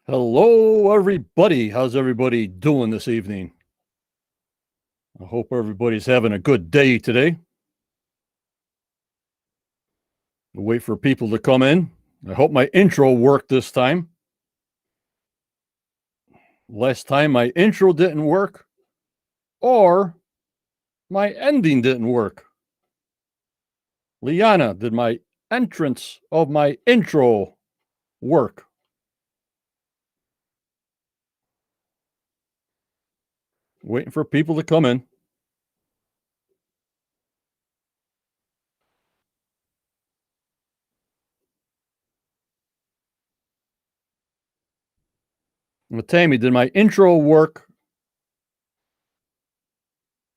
Hello, everybody. How's everybody doing this evening? I hope everybody's having a good day today. I'll wait for people to come in. I hope my intro worked this time. Last time my intro didn't work, or my ending didn't work. Liana, did my entrance of my intro work? Waiting for people to come in. Tammy, did my intro work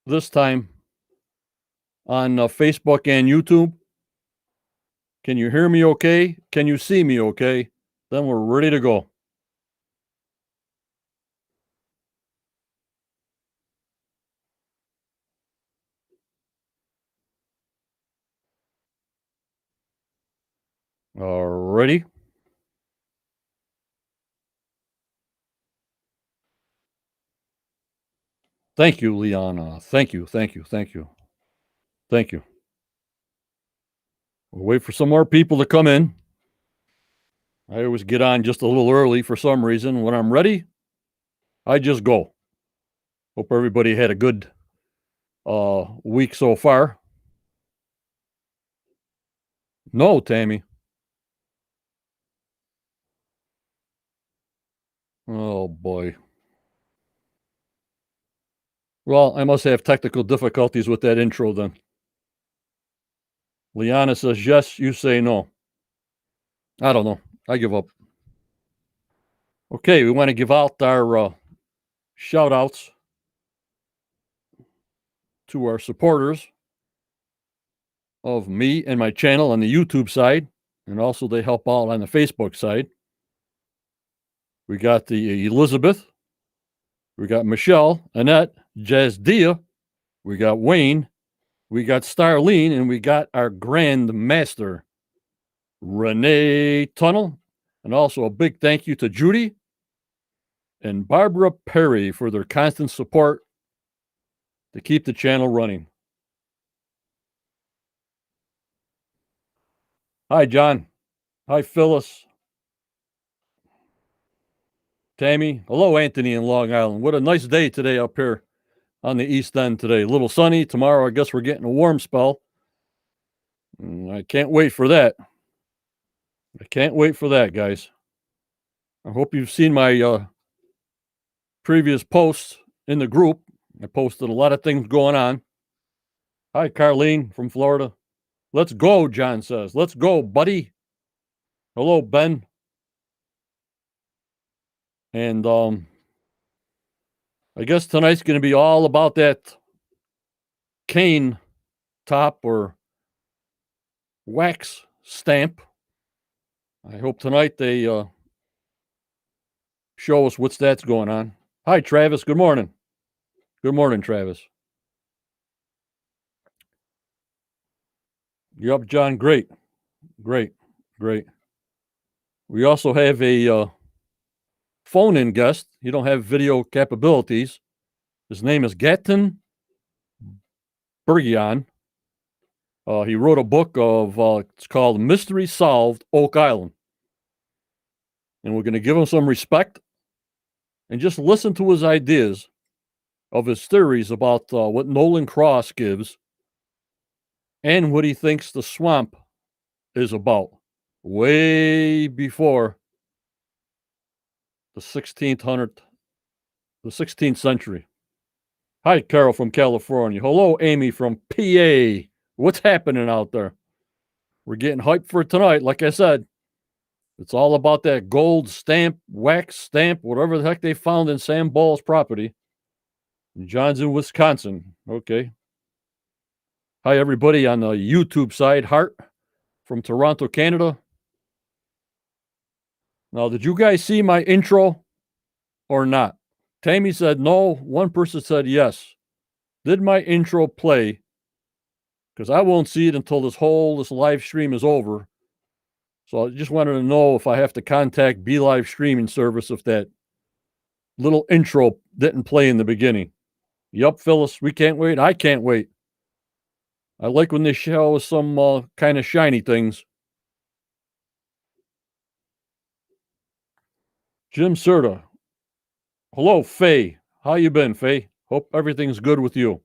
this time on Facebook and YouTube? Can you hear me okay? Can you see me okay? Then we're ready to go. Ready? Thank you, Liana. Thank you. Thank you. We'll wait for some more people to come in. I always get on just a little early for some reason. When I'm ready, I just go. Hope everybody had a good week so far. No, Tammy. Oh, boy. Well, I must have technical difficulties with that intro then. Liana says yes, you say no. I don't know. I give up. Okay, we want to give out our shout outs to our supporters of me and my channel on the YouTube side, and also they help out on the Facebook side. We got the Elizabeth, we got Michelle, Annette, Jazdia, we got Wayne, we got Starlene, and we got our Grand Master, Renee Tunnel, and also a big thank you to Judy and Barbara Perry for their constant support to keep the channel running. Hi, John. Hi, Phyllis. Tammy. Hello, Anthony in Long Island. What a nice day today up here on the East End today. A little sunny. Tomorrow, I guess we're getting a warm spell. I can't wait for that. I can't wait for that, guys. I hope you've seen my previous posts in the group. I posted a lot of things going on. Hi, Carlene from Florida. Let's go, John says. Let's go, buddy. Hello, Ben. And I guess tonight's going to be all about that cane top or wax stamp. I hope tonight they show us what's that's going on. Hi, Travis. Good morning. Good morning, Travis. You up, John? Great. We also have a phone-in guest. He don't have video capabilities. His name is Gaetan Bergeron. He wrote a book of, it's called Mystery Solved, Oak Island. And we're going to give him some respect and just listen to his ideas of his theories about what Nolan Cross gives and what he thinks the swamp is about way before the 16th century. Hi, Carol from California. Hello, Amy from PA. What's happening out there? We're getting hyped for tonight. Like I said, it's all about that gold stamp, wax stamp, whatever the heck they found in Sam Ball's property. John's in Wisconsin. Okay. Hi, everybody on the YouTube side. Hart from Toronto, Canada. Now, did you guys see my intro or not? Tammy said no. One person said yes. Did my intro play? Because I won't see it until this live stream is over. So I just wanted to know if I have to contact Be Live streaming service if that little intro didn't play in the beginning. Yup, Phyllis, we can't wait. I can't wait. I like when they show us some kind of shiny things. Jim Serta. Hello, Faye. How you been, Faye? Hope everything's good with you.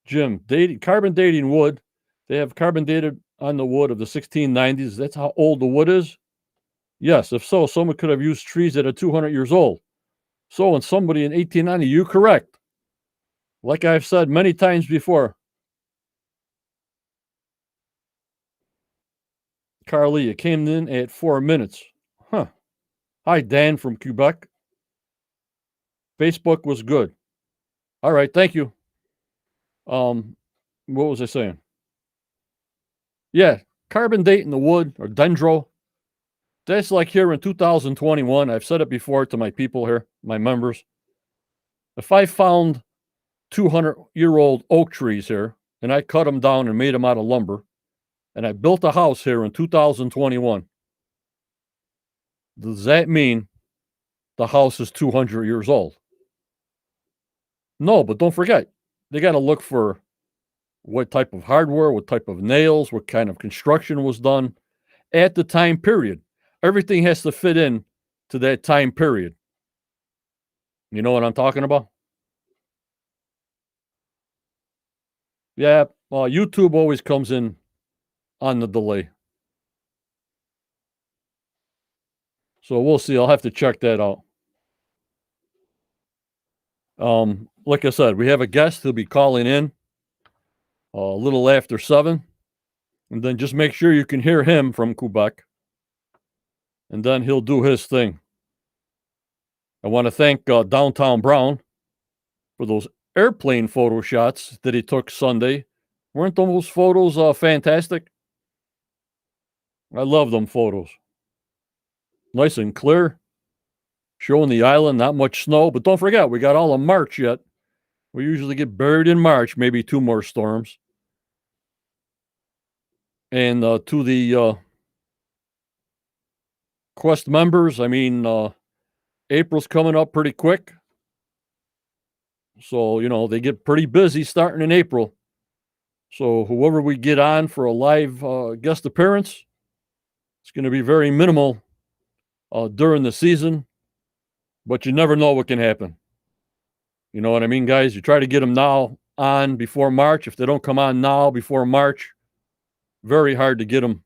Jim, carbon dating wood. They have carbon dated on the wood of the 1690s. That's how old the wood is? Yes, if so, someone could have used trees that are 200 years old. So, when somebody in 1890, you're correct. Like I've said many times before. Carly, it came in at 4 minutes. Huh. Hi, Dan from Quebec. Facebook was good. All right, thank you. What was I saying? Yeah, carbon dating the wood or dendro. That's like here in 2021. I've said it before to my people here, my members. If I found 200-year-old oak trees here and I cut them down and made them out of lumber, and I built a house here in 2021, does that mean the house is 200 years old? No, but don't forget, they got to look for what type of hardware, what type of nails, what kind of construction was done at the time period. Everything has to fit in to that time period. You know what I'm talking about? Yeah, YouTube always comes in on the delay. So we'll see. I'll have to check that out. Like I said, we have a guest. He'll be calling in a little after 7. And then just make sure you can hear him from Quebec. And then he'll do his thing. I want to thank Downtown Brown for those airplane photo shots that he took Sunday. Weren't those photos fantastic? I love them photos. Nice and clear, showing the island, not much snow. But don't forget, we got all of March yet. We usually get buried in March, maybe 2 more storms. And to the Quest members, I mean, April's coming up pretty quick. So, they get pretty busy starting in April. So whoever we get on for a live guest appearance, it's going to be very minimal during the season, but you never know what can happen. You know what I mean, guys? You try to get them now on before March. If they don't come on now before March, very hard to get them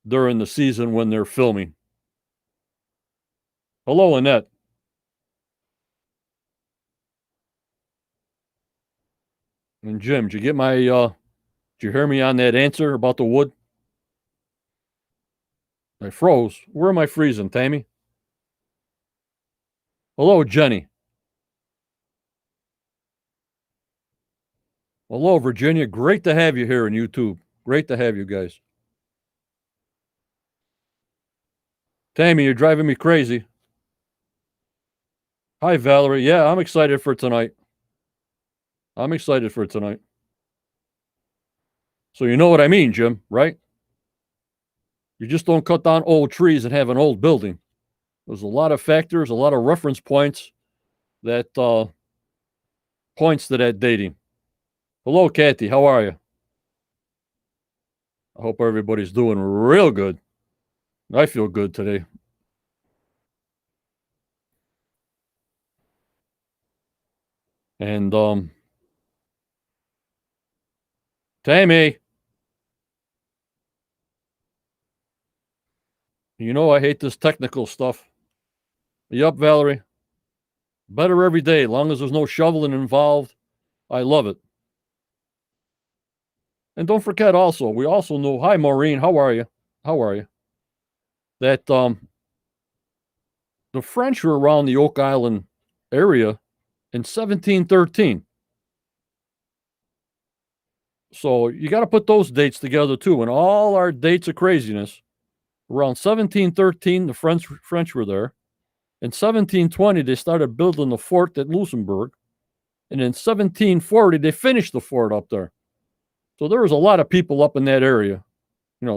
during the season when they're filming. Hello, Annette. And Jim, did you get my, did you hear me on that answer about the wood? I froze. Where am I freezing, Tammy? Hello, Jenny. Hello, Virginia. Great to have you here on YouTube. Great to have you guys. Tammy, you're driving me crazy. Hi, Valerie. Yeah, I'm excited for tonight. So you know what I mean, Jim, right? You just don't cut down old trees and have an old building. There's a lot of factors, a lot of reference points that points to that dating. Hello, Kathy. How are you? I hope everybody's doing real good. I feel good today. And Tammy, I hate this technical stuff. Yup, Valerie. Better every day, long as there's no shoveling involved. I love it. And don't forget also, we also know, hi, Maureen, how are you? That the French were around the Oak Island area in 1713. So you got to put those dates together too. And all our dates of craziness, around 1713, the French were there. In 1720, they started building the fort at Luxembourg. And in 1740, they finished the fort up there. So there was a lot of people up in that area.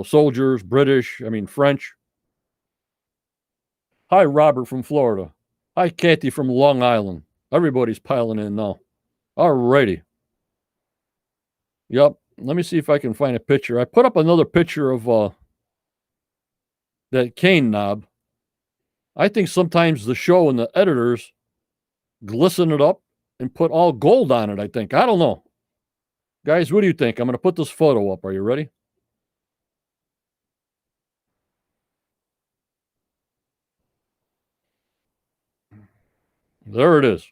soldiers, British, French. Hi, Robert from Florida. Hi, Kathy from Long Island. Everybody's piling in now. All righty. Yep. Let me see if I can find a picture. I put up another picture of that cane knob. I think sometimes the show and the editors glisten it up and put all gold on it, I think. I don't know. Guys, what do you think? I'm going to put this photo up. Are you ready? There it is.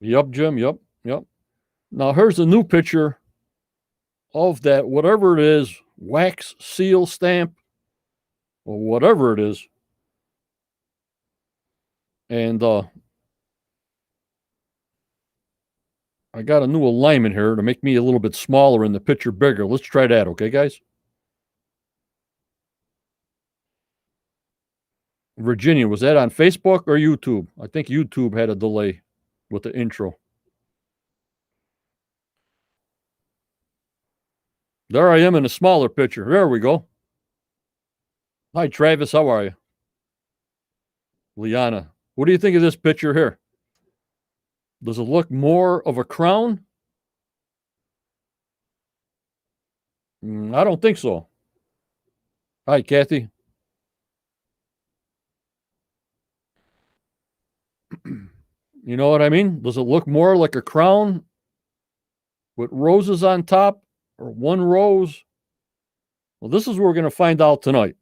Yep, Jim. Yep. Yep. Now, here's a new picture of that, whatever it is, wax seal stamp or whatever it is. And I got a new alignment here to make me a little bit smaller and the picture bigger. Let's try that, okay, guys? Virginia, was that on Facebook or YouTube? I think YouTube had a delay with the intro. There I am in a smaller picture. There we go. Hi, Travis. How are you? Liana, what do you think of this picture here? Does it look more of a crown? I don't think so. Hi, Kathy. You know what I mean? Does it look more like a crown with roses on top or one rose? Well, this is what we're going to find out tonight.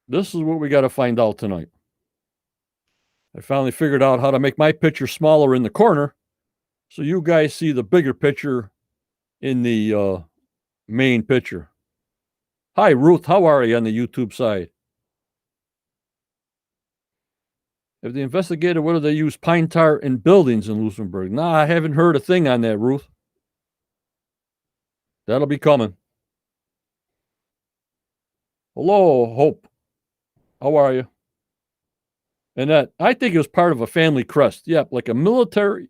This is what we got to find out tonight. I finally figured out how to make my picture smaller in the corner so you guys see the bigger picture in the main picture. Hi, Ruth. How are you on the YouTube side? Have they investigated whether they use pine tar in buildings in Luxembourg? Nah, I haven't heard a thing on that, Ruth. That'll be coming. Hello, Hope. How are you? And that, I think it was part of a family crest. Yep, like a military,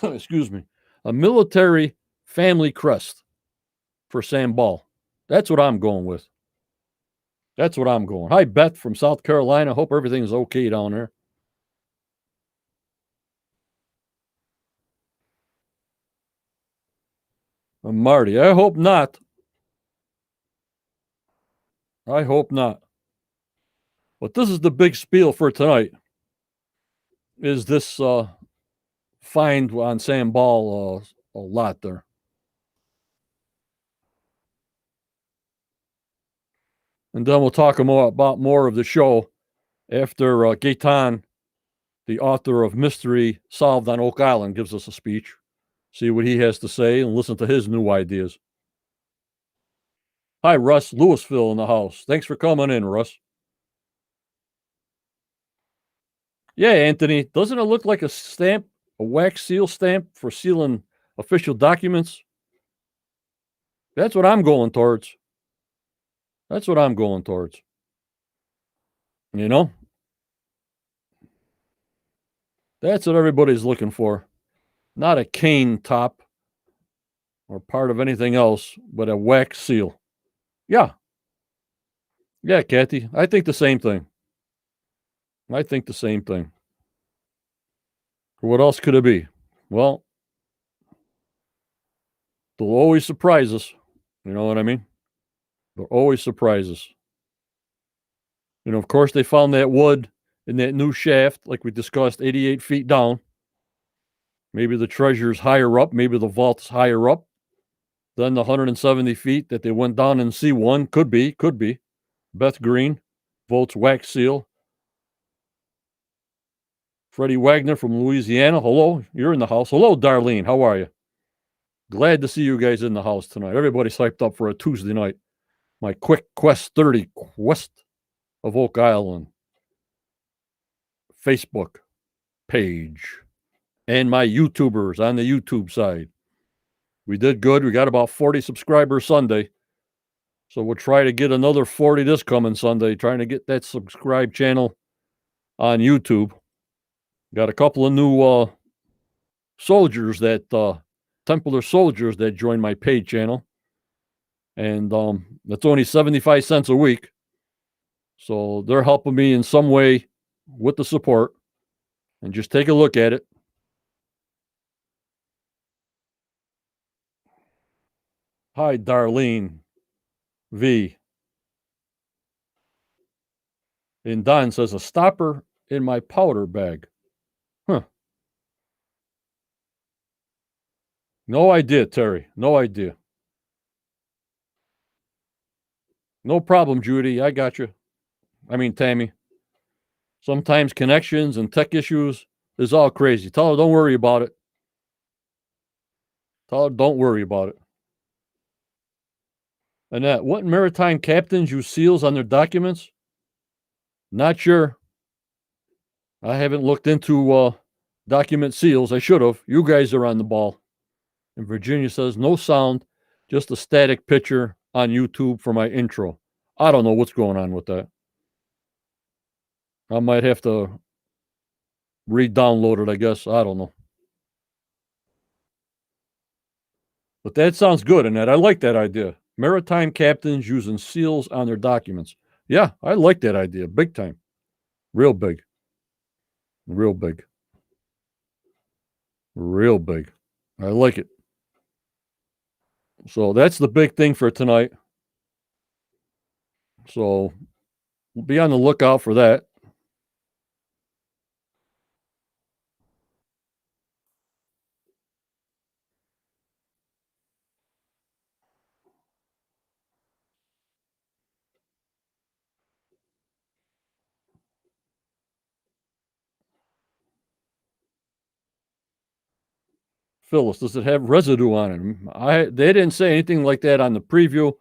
excuse me, a military family crest for Sambal. That's what I'm going with. That's what I'm going. Hi, Beth from South Carolina. Hope everything's okay down there. Marty, I hope not. I hope not. But this is the big spiel for tonight. Is this find on Sambal a lot there? And then we'll talk about more of the show after Gaetan, the author of Mystery Solved on Oak Island, gives us a speech. See what he has to say and listen to his new ideas. Hi, Russ. Louisville in the house. Thanks for coming in, Russ. Yeah, Anthony. Doesn't it look like a stamp, a wax seal stamp for sealing official documents? That's what I'm going towards. That's what I'm going towards. You know? That's what everybody's looking for. Not a cane top or part of anything else, but a wax seal. Yeah. Yeah, Kathy. I think the same thing. I think the same thing. What else could it be? Well, they'll always surprise us. You know what I mean? They'll always surprise us. Of course, they found that wood in that new shaft, like we discussed, 88 feet down. Maybe the treasure's higher up. Maybe the vault's higher up than the 170 feet that they went down in C1. Could be. Beth Green votes wax seal. Freddie Wagner from Louisiana. Hello, you're in the house. Hello, Darlene. How are you? Glad to see you guys in the house tonight. Everybody's hyped up for a Tuesday night. My quick Quest 30 Quest of Oak Island Facebook page and my YouTubers on the YouTube side. We did good. We got about 40 subscribers Sunday. So we'll try to get another 40 this coming Sunday, trying to get that subscribe channel on YouTube. Got a couple of new soldiers that Templar soldiers that joined my paid channel, and that's only 75 cents a week. So they're helping me in some way with the support, and just take a look at it. Hi, Darlene V. And Don says, a stopper in my powder bag. Huh. No idea, Terry. No idea. No problem, Judy. I got you. I mean, Tammy. Sometimes connections and tech issues is all crazy. Tell her, don't worry about it. Tell her, don't worry about it. Annette, what maritime captains use seals on their documents? Not sure. I haven't looked into document seals. I should have. You guys are on the ball. And Virginia says, no sound, just a static picture on YouTube for my intro. I don't know what's going on with that. I might have to re-download it, I guess. I don't know. But that sounds good, Annette. I like that idea. Maritime captains using seals on their documents. Yeah, I like that idea. Big time. Real big. Real big. Real big. I like it. So that's the big thing for tonight. So we'll be on the lookout for that. Phyllis, does it have residue on it? They didn't say anything like that on the preview.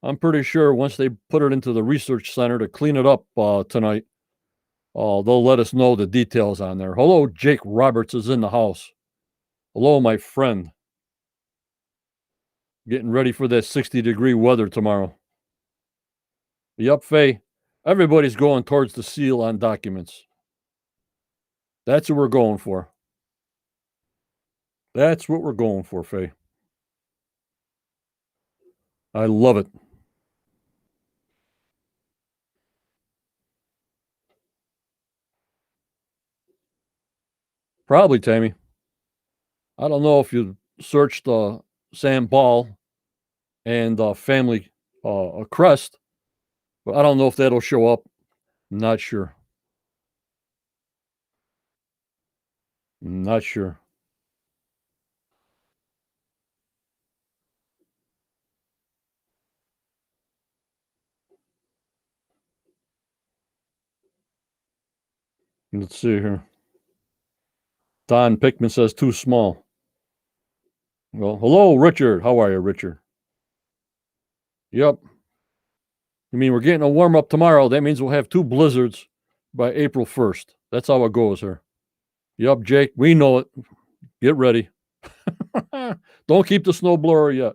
I'm pretty sure once they put it into the research center to clean it up tonight, they'll let us know the details on there. Hello, Jake Roberts is in the house. Hello, my friend. Getting ready for that 60-degree weather tomorrow. Yup, Faye. Everybody's going towards the seal on documents. That's what we're going for. That's what we're going for, Faye. I love it. Probably, Tammy. I don't know if you searched Sam Ball and family crest, but I don't know if that'll show up. Not sure. Not sure. Let's see here. Don Pickman says too small. Well, hello, Richard. How are you, Richard? Yep. You mean we're getting a warm up tomorrow? That means we'll have 2 blizzards by April 1st. That's how it goes here. Yep, Jake. We know it. Get ready. Don't keep the snowblower yet.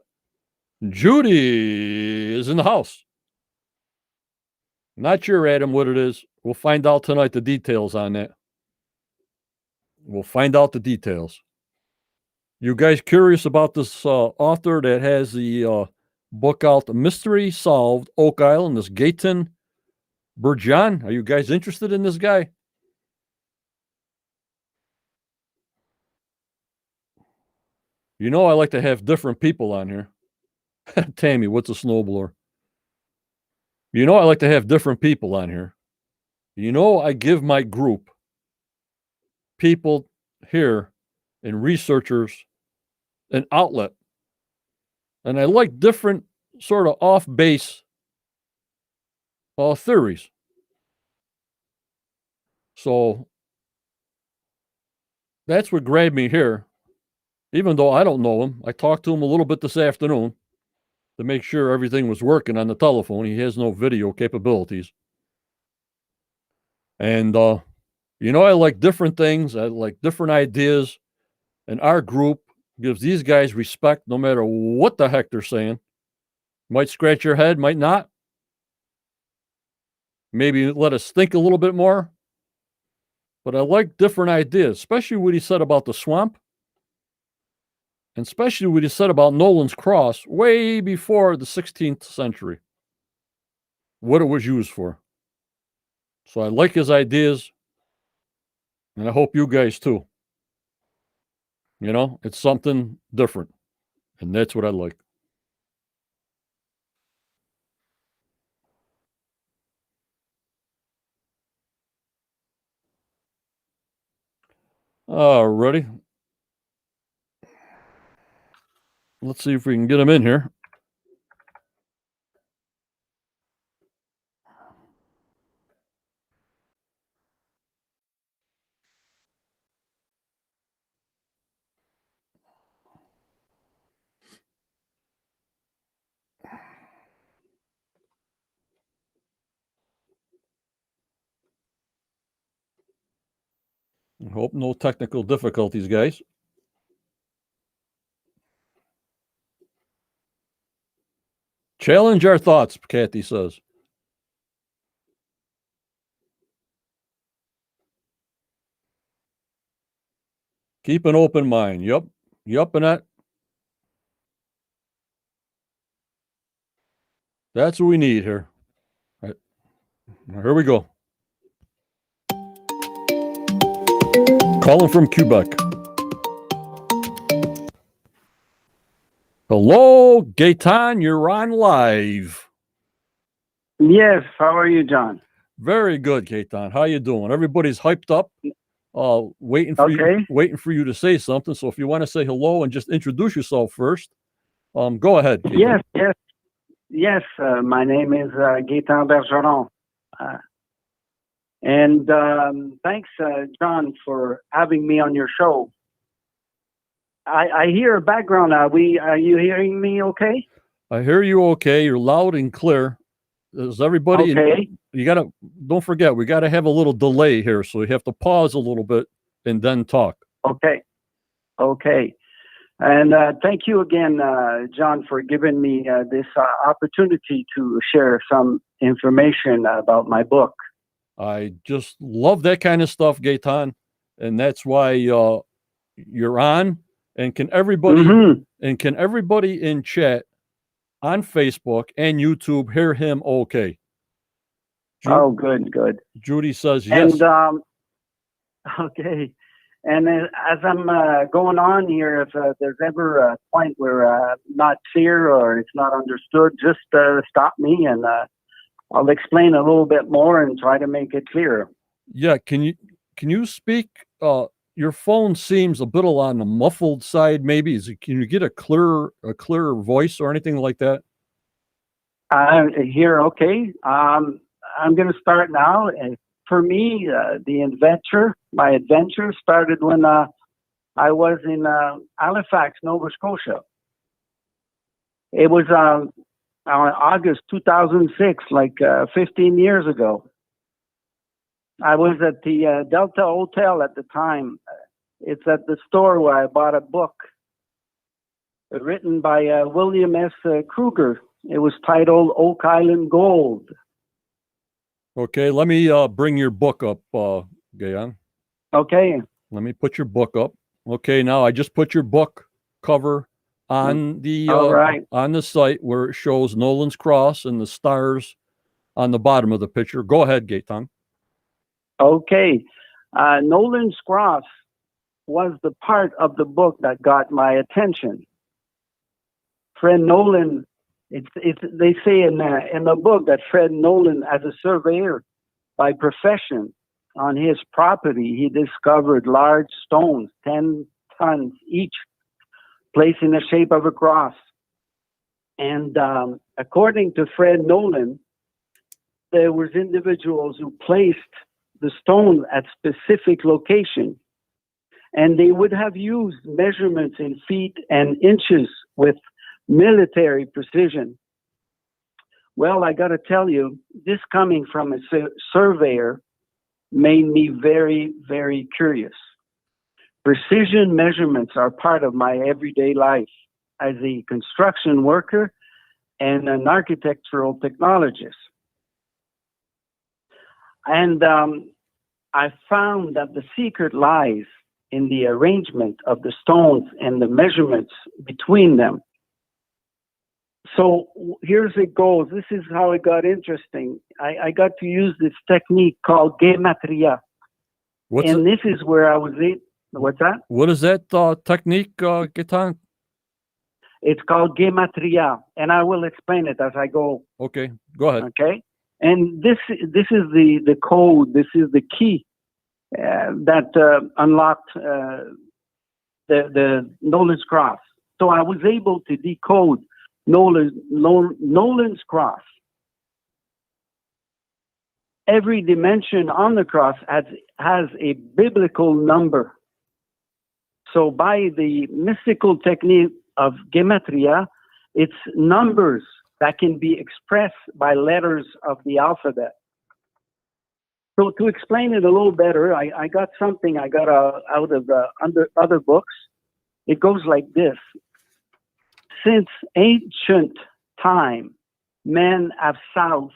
Judy is in the house. Not sure, Adam, what it is. We'll find out tonight the details on that. We'll find out the details. You guys curious about this author that has the book out, Mystery Solved, Oak Island, this Gaetan Bergeron? Are you guys interested in this guy? You know I like to have different people on here. Tammy, what's a snowblower? You know I like to have different people on here. You know I give my group people here and researchers an outlet. And I like different sort of off-base theories. So that's what grabbed me here. Even though I don't know him, I talked to him a little bit this afternoon to make sure everything was working on the telephone. He has no video capabilities. And, you know, I like different things. I like different ideas. And our group gives these guys respect no matter what the heck they're saying. Might scratch your head, might not. Maybe let us think a little bit more. But I like different ideas, especially what he said about the swamp. and especially what he said about Nolan's cross way before the 16th century, what it was used for. So I like his ideas, and I hope you guys too. It's something different, and that's what I like. Ready? Let's see if we can get him in here. I hope no technical difficulties, guys. Challenge our thoughts, Kathy says. Keep an open mind. Yup, and that's what we need here. Right. Here we go. Calling from Quebec. Hello, Gaetan, you're on live. Yes, how are you, John? Very good, Gaetan. How you doing? Everybody's hyped up, waiting for you to say something. So if you want to say hello and just introduce yourself first, go ahead, Gaetan. Yes. My name is Gaetan Bergeron. And thanks, John, for having me on your show. I hear a background. Are you hearing me okay? I hear you okay. You're loud and clear. Is everybody okay? Don't forget, we gotta have a little delay here, so you have to pause a little bit and then talk. Okay. And thank you again, John, for giving me this opportunity to share some information about my book. I just love that kind of stuff, Gaetan, and that's why you're on. And can everybody in chat on Facebook and YouTube hear him okay? Good. Judy says yes. And okay. And as I'm going on here, if there's ever a point where I'm not clear or it's not understood, just stop me and I'll explain a little bit more and try to make it clearer. Yeah, can you speak? Your phone seems a bit on the muffled side. Maybe can you get a clearer voice or anything like that? Here, okay. I'm going to start now. For me, my adventure started when I was in Halifax, Nova Scotia. It was on August 2006, like 15 years ago. I was at the Delta Hotel at the time. It's at the store where I bought a book written by William S. Kruger. It was titled Oak Island Gold. Okay, let me bring your book up, Gayan. Okay. Let me put your book up. Okay, now I just put your book cover on the on the site where it shows Nolan's cross and the stars on the bottom of the picture. Go ahead, Gaetan. Okay. Nolan's cross was the part of the book that got my attention. Fred Nolan, they say in the book that Fred Nolan, as a surveyor by profession, on his property, he discovered large stones, 10 tons each, placed in the shape of a cross. And according to Fred Nolan, there was individuals who placed the stone at specific location, and they would have used measurements in feet and inches with military precision. Well, I got to tell you, this coming from a surveyor made me very, very curious. Precision measurements are part of my everyday life as a construction worker and an architectural technologist. And I found that the secret lies in the arrangement of the stones and the measurements between them. So here's it goes. This is how it got interesting. I got to use this technique called Gematria. This is where I was what's that? What is that technique, Gaetan? It's called Gematria, and I will explain it as I go. Okay, go ahead. Okay, and this is the code. This is the key that unlocked the Nolan's cross. So I was able to decode Nolan's cross. Every dimension on the cross has a biblical number. So by the mystical technique of Gematria, it's numbers that can be expressed by letters of the alphabet. So to explain it a little better, I got something I got out of other books. It goes like this. Since ancient time, men have sought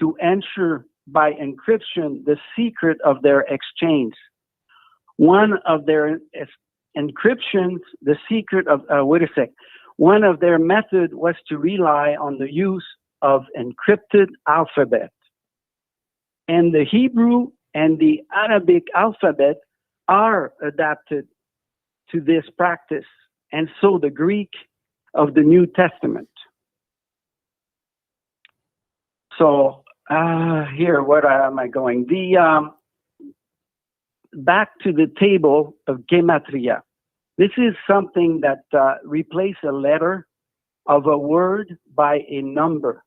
to ensure by encryption the secret of their exchange. One of their encryptions, the secret of, one of their methods was to rely on the use of encrypted alphabet. And the Hebrew and the Arabic alphabet are adapted to this practice, and so the Greek of the New Testament. So here, where am I going? Back to the table of Gematria. This is something that replaces a letter of a word by a number.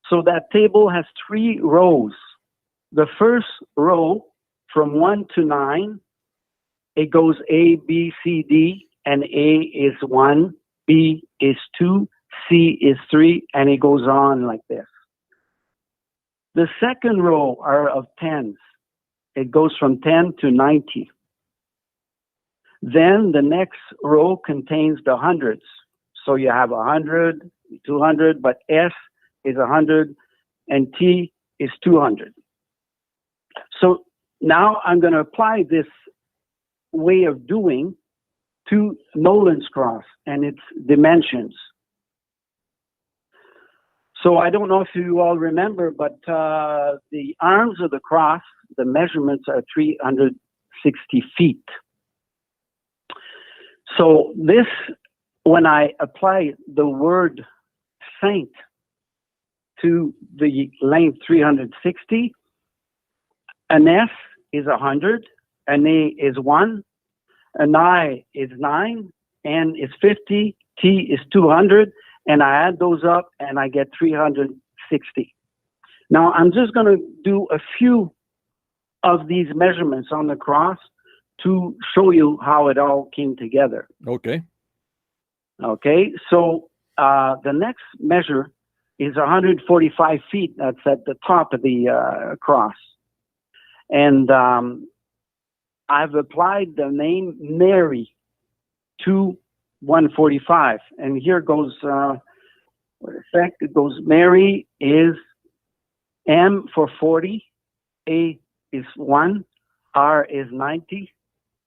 So that table has 3 rows. The first row, from 1 to 9, it goes A, B, C, D, and A is 1, B is 2, C is 3, and it goes on like this. The second row are of tens. It goes from 10 to 90. Then the next row contains the hundreds. So you have 100, 200, but S is 100 and T is 200. So now I'm going to apply this way of doing to Nolan's cross and its dimensions. So I don't know if you all remember, but the arms of the cross, the measurements are 360 feet. So this, when I apply the word saint to the length 360, an S is 100, an A is 1, an I is 9, N is 50, T is 200, and I add those up and I get 360. Now I'm just going to do a few of these measurements on the cross to show you how it all came together. Okay. Okay, so the next measure is 145 feet. That's at the top of the cross. And I've applied the name Mary to 145. And here goes, it goes, Mary is M for 40, A is 1, R is 90,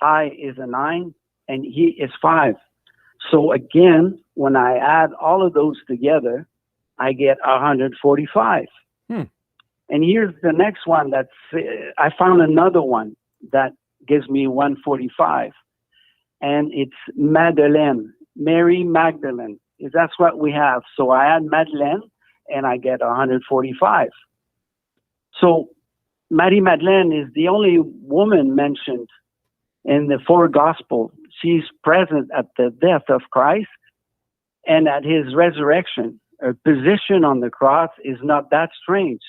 I is a 9, and he is 5. So again, when I add all of those together, I get 145. And here's the next one. I found another one that gives me 145. And it's Madeleine, Mary Magdalene. That's what we have. So I add Madeleine and I get 145. So Mary Magdalene is the only woman mentioned in the 4 Gospels. She's present at the death of Christ and at his resurrection. Her position on the cross is not that strange.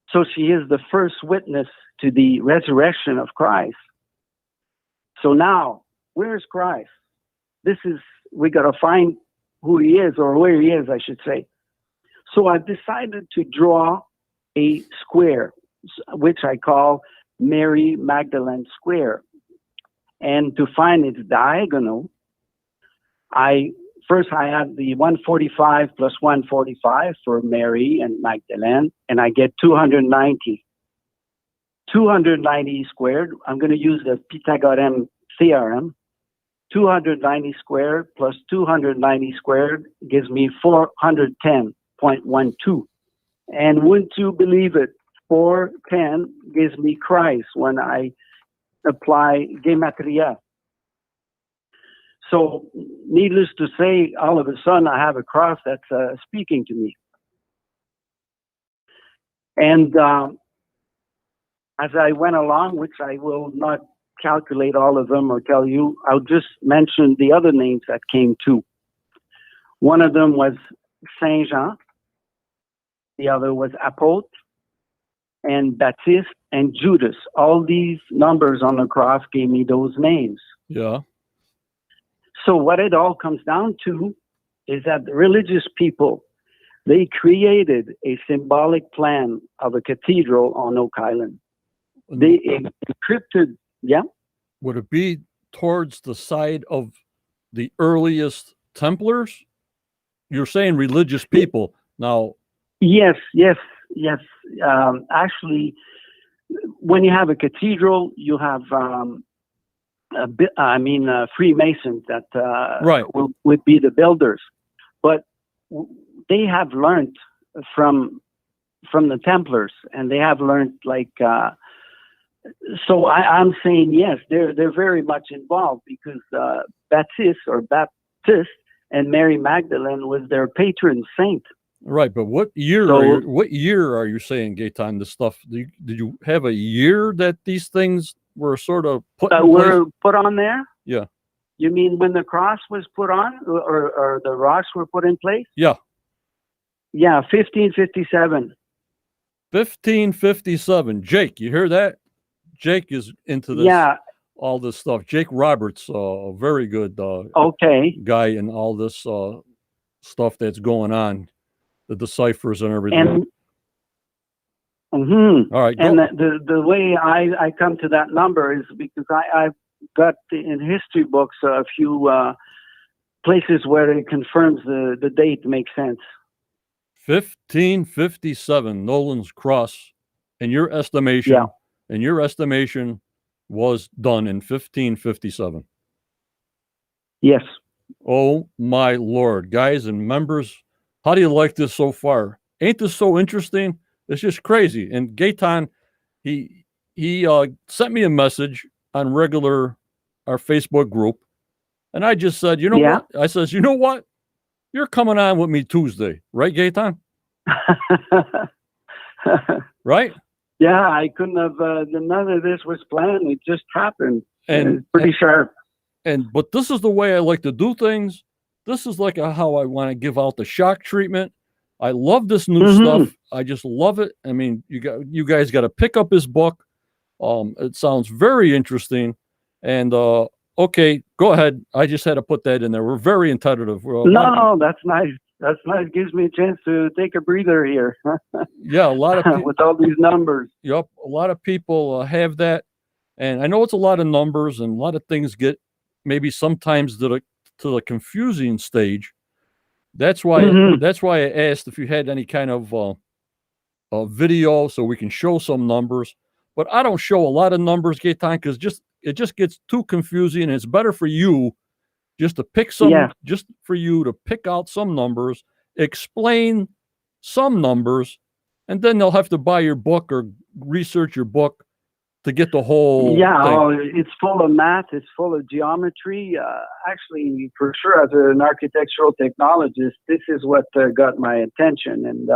So she is the first witness to the resurrection of Christ. So now, where's Christ? We got to find who he is, or where he is, I should say. So I've decided to draw a square, which I call Mary Magdalene Square. And to find its diagonal, I add the 145 plus 145 for Mary and Magdalene, and I get 290. 290 squared. I'm going to use the Pythagorean theorem. 290 squared plus 290 squared gives me 410.12. And wouldn't you believe it? 410 gives me Christ when I apply Gematria. So, needless to say, all of a sudden I have a cross that's speaking to me. And as I went along, which I will not calculate all of them or tell you, I'll just mention the other names that came too. One of them was Saint Jean, the other was Apôtre, and Baptiste, and Judas. All these numbers on the cross gave me those names. Yeah. So what it all comes down to is that the religious people, they created a symbolic plan of a cathedral on Oak Island. They encrypted, yeah? Would it be towards the side of the earliest Templars? You're saying religious people. Now, Yes. Actually, when you have a cathedral, you have Freemasons that right. would be the builders, but they have learned from the Templars, and they have learned So I'm saying yes, they're very much involved because Baptiste and Mary Magdalene was their patron saint. Right, but what year? What year are you saying, Gaetan? This stuff? Did you have a year that these things were sort of put in place? Were put on there? Yeah. You mean when the cross was put on, or the rocks were put in place? Yeah. Yeah, 1557. 1557. Jake, you hear that? Jake is into this. Yeah. All this stuff. Jake Roberts, a very good guy in all this stuff that's going on. The deciphers and everything. All right. And the way I come to that number is because I've got in history books a few places where it confirms the date makes sense. 1557, Nolan's Cross, in your estimation, was done in 1557. Yes. Oh my Lord, guys and members. How do you like this so far? Ain't this so interesting? It's just crazy. And Gaetan, he sent me a message on our Facebook group, and I just said, you know what? I says, you know what? You're coming on with me Tuesday, right, Gaetan? Right? Yeah, I couldn't have. None of this was planned. It just happened. And it's pretty sharp. But this is the way I like to do things. This is like how I want to give out the shock treatment. I love this new stuff. I just love it. I mean, you guys got to pick up his book. It sounds very interesting. And okay, go ahead. I just had to put that in there. We're very tentative. No, that's nice. That's nice. Gives me a chance to take a breather here. Yeah, a lot of people with all these numbers. Yep, a lot of people have that, and I know it's a lot of numbers, and a lot of things get maybe sometimes to the confusing stage. That's why I asked if you had any kind of video so we can show some numbers. But I don't show a lot of numbers, Gaetan, because it just gets too confusing, and it's better for you just to pick just for you to pick out some numbers, explain some numbers, and then they'll have to buy your book or research your book to get the whole thing. It's full of math. It's full of geometry. Actually, for sure, as an architectural technologist, this is what got my attention. And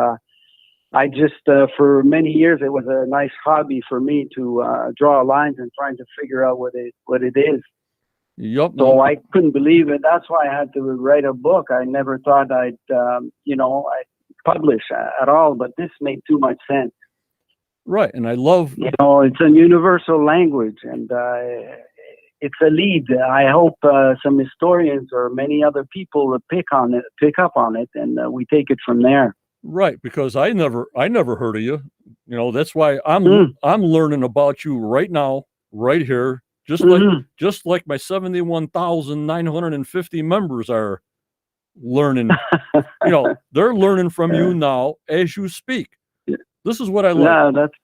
I just, for many years, it was a nice hobby for me to draw lines and trying to figure out what it is. Yep. So I couldn't believe it. That's why I had to write a book. I never thought I'd publish at all, but this made too much sense. Right, and I love... it's a universal language, and it's a lead. I hope some historians or many other people will pick up on it, and we take it from there. Right, because I never heard of you. That's why I'm learning about you right now, right here, just like my 71,950 members are learning. They're learning from you now as you speak. This is what I like. Yeah, that's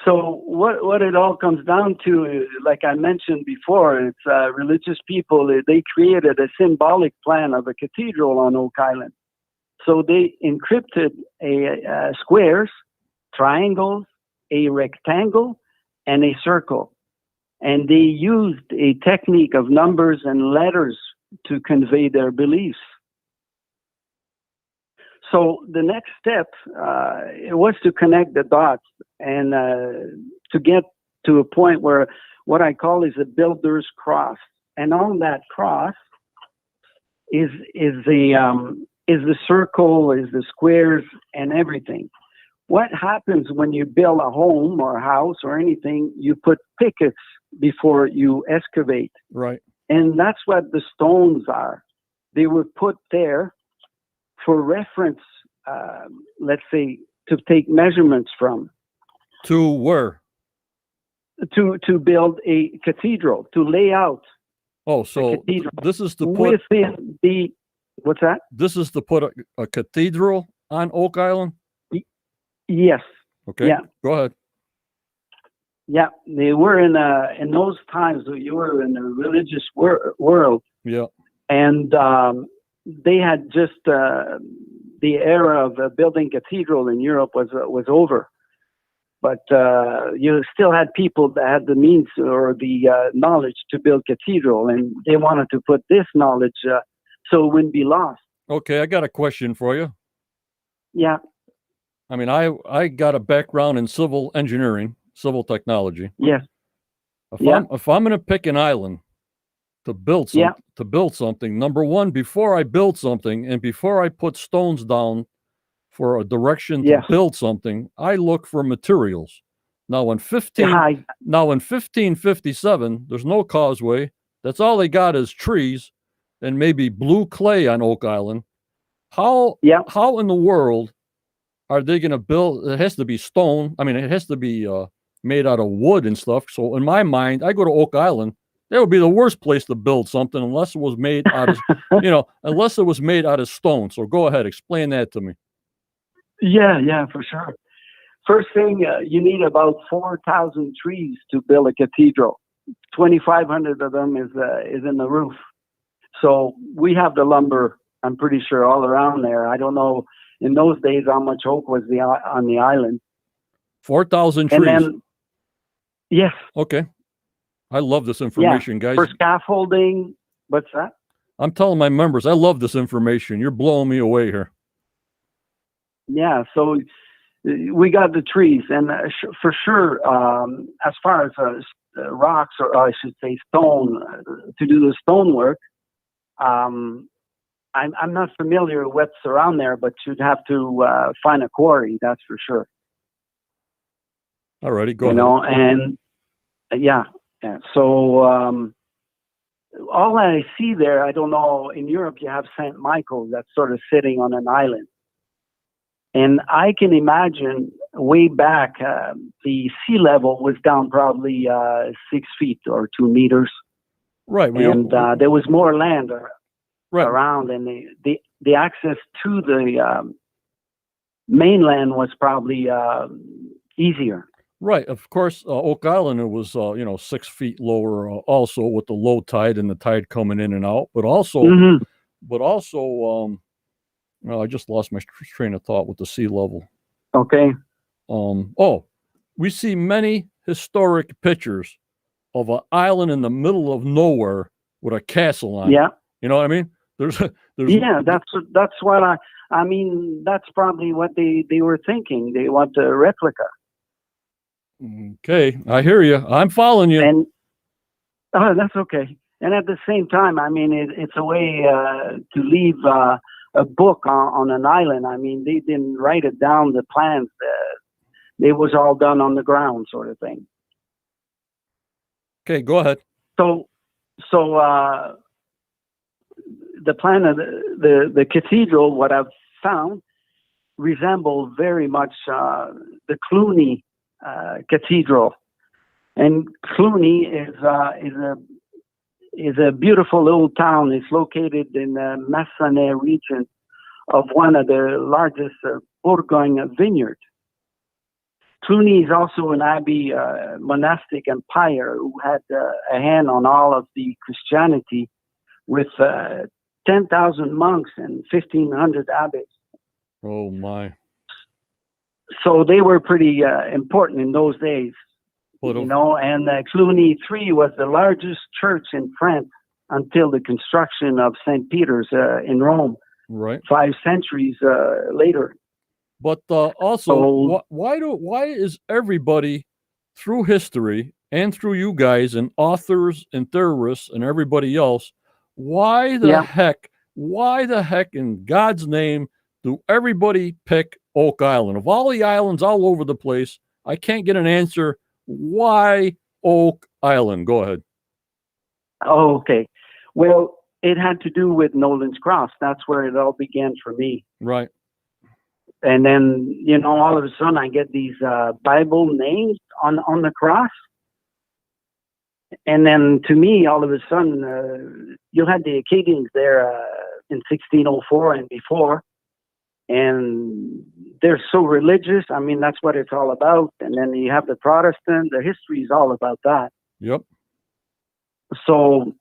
So what it all comes down to, like I mentioned before, it's religious people. They created a symbolic plan of a cathedral on Oak Island. So they encrypted squares, triangles, a rectangle, and a circle. And they used a technique of numbers and letters to convey their beliefs. So the next step was to connect the dots and to get to a point where what I call is a builder's cross. And on that cross is the circle, is the squares, and everything. What happens when you build a home or a house or anything? You put pickets before you excavate. Right. And that's what the stones are. They were put there for reference, let's say, to take measurements from. To where? To build a cathedral, to lay out. Oh, so this is to put within the, what's that? This is to put a cathedral on Oak Island? Yes. Okay. Yeah. Go ahead. Yeah, they were in those times. You were in the religious world. Yeah. And they had just the era of building cathedral in Europe was over. But you still had people that had the means or the knowledge to build cathedral, and they wanted to put this knowledge so it wouldn't be lost. Okay, I got a question for you. Yeah. I mean, I got a background in civil engineering, civil technology. Yes. If I'm going to pick an island to build something, number one, before I build something and before I put stones down for a direction to build something, I look for materials. Now in 1557, there's no causeway. That's all they got is trees and maybe blue clay on Oak Island. How in the world are they going to build? It has to be stone. I mean, it has to be made out of wood and stuff. So in my mind, I go to Oak Island. That would be the worst place to build something unless it was made out of, unless it was made out of stone. So go ahead, explain that to me. Yeah, for sure. First thing, you need about 4,000 trees to build a cathedral. 2,500 of them is in the roof. So we have the lumber, I'm pretty sure, all around there. I don't know in those days how much oak was on the island. 4,000 trees. And then, yes. Okay. I love this information, guys. For scaffolding, what's that? I'm telling my members, I love this information. You're blowing me away here. Yeah, so we got the trees, and for sure, as far as rocks, or I should say stone, to do the stonework, I'm not familiar with what's around there, but you'd have to find a quarry, that's for sure. Alrighty, go ahead. And yeah. So all I see there, I don't know, in Europe you have St. Michael that's sort of sitting on an island. And I can imagine way back, the sea level was down probably 6 feet or 2 meters. Right. And there was more land around, and the access to the mainland was probably easier. Right. Of course, Oak Island, it was, 6 feet lower also with the low tide and the tide coming in and out. But also, I just lost my train of thought with the sea level. Okay. We see many historic pictures of an island in the middle of nowhere with a castle on it. Yeah. You know what I mean? There's that's what I mean, that's probably what they were thinking. They want a replica. Okay, I hear you. I'm following you. And that's okay. And at the same time, I mean, it's a way to leave a book on an island. I mean, they didn't write it down, the plans. It was all done on the ground, sort of thing. Okay, go ahead. So the plan of the cathedral, what I've found, resembled very much the Cluny Cathedral. And Cluny is a beautiful little town. It's located in the Massanet region of one of the largest Bourgogne vineyards. Cluny is also an abbey, monastic empire who had a hand on all of the Christianity with 10,000 monks and 1,500 abbeys. Oh, my. So they were pretty important in those days, Well, and Cluny III was the largest church in France until the construction of St. Peter's in Rome, right. 5 centuries later. But also, why is everybody through history and through you guys and authors and theorists and everybody else, why the heck in God's name do everybody pick Oak Island? Of all the islands all over the place, I can't get an answer. Why Oak Island? Go ahead. Oh, okay. Well, it had to do with Nolan's Cross. That's where it all began for me. Right. And then, all of a sudden I get these Bible names on the cross. And then to me, all of a sudden, you had the Acadians there in 1604 and before. And they're so religious. I mean, that's what it's all about. And then you have the Protestant. The history is all about that. Yep. So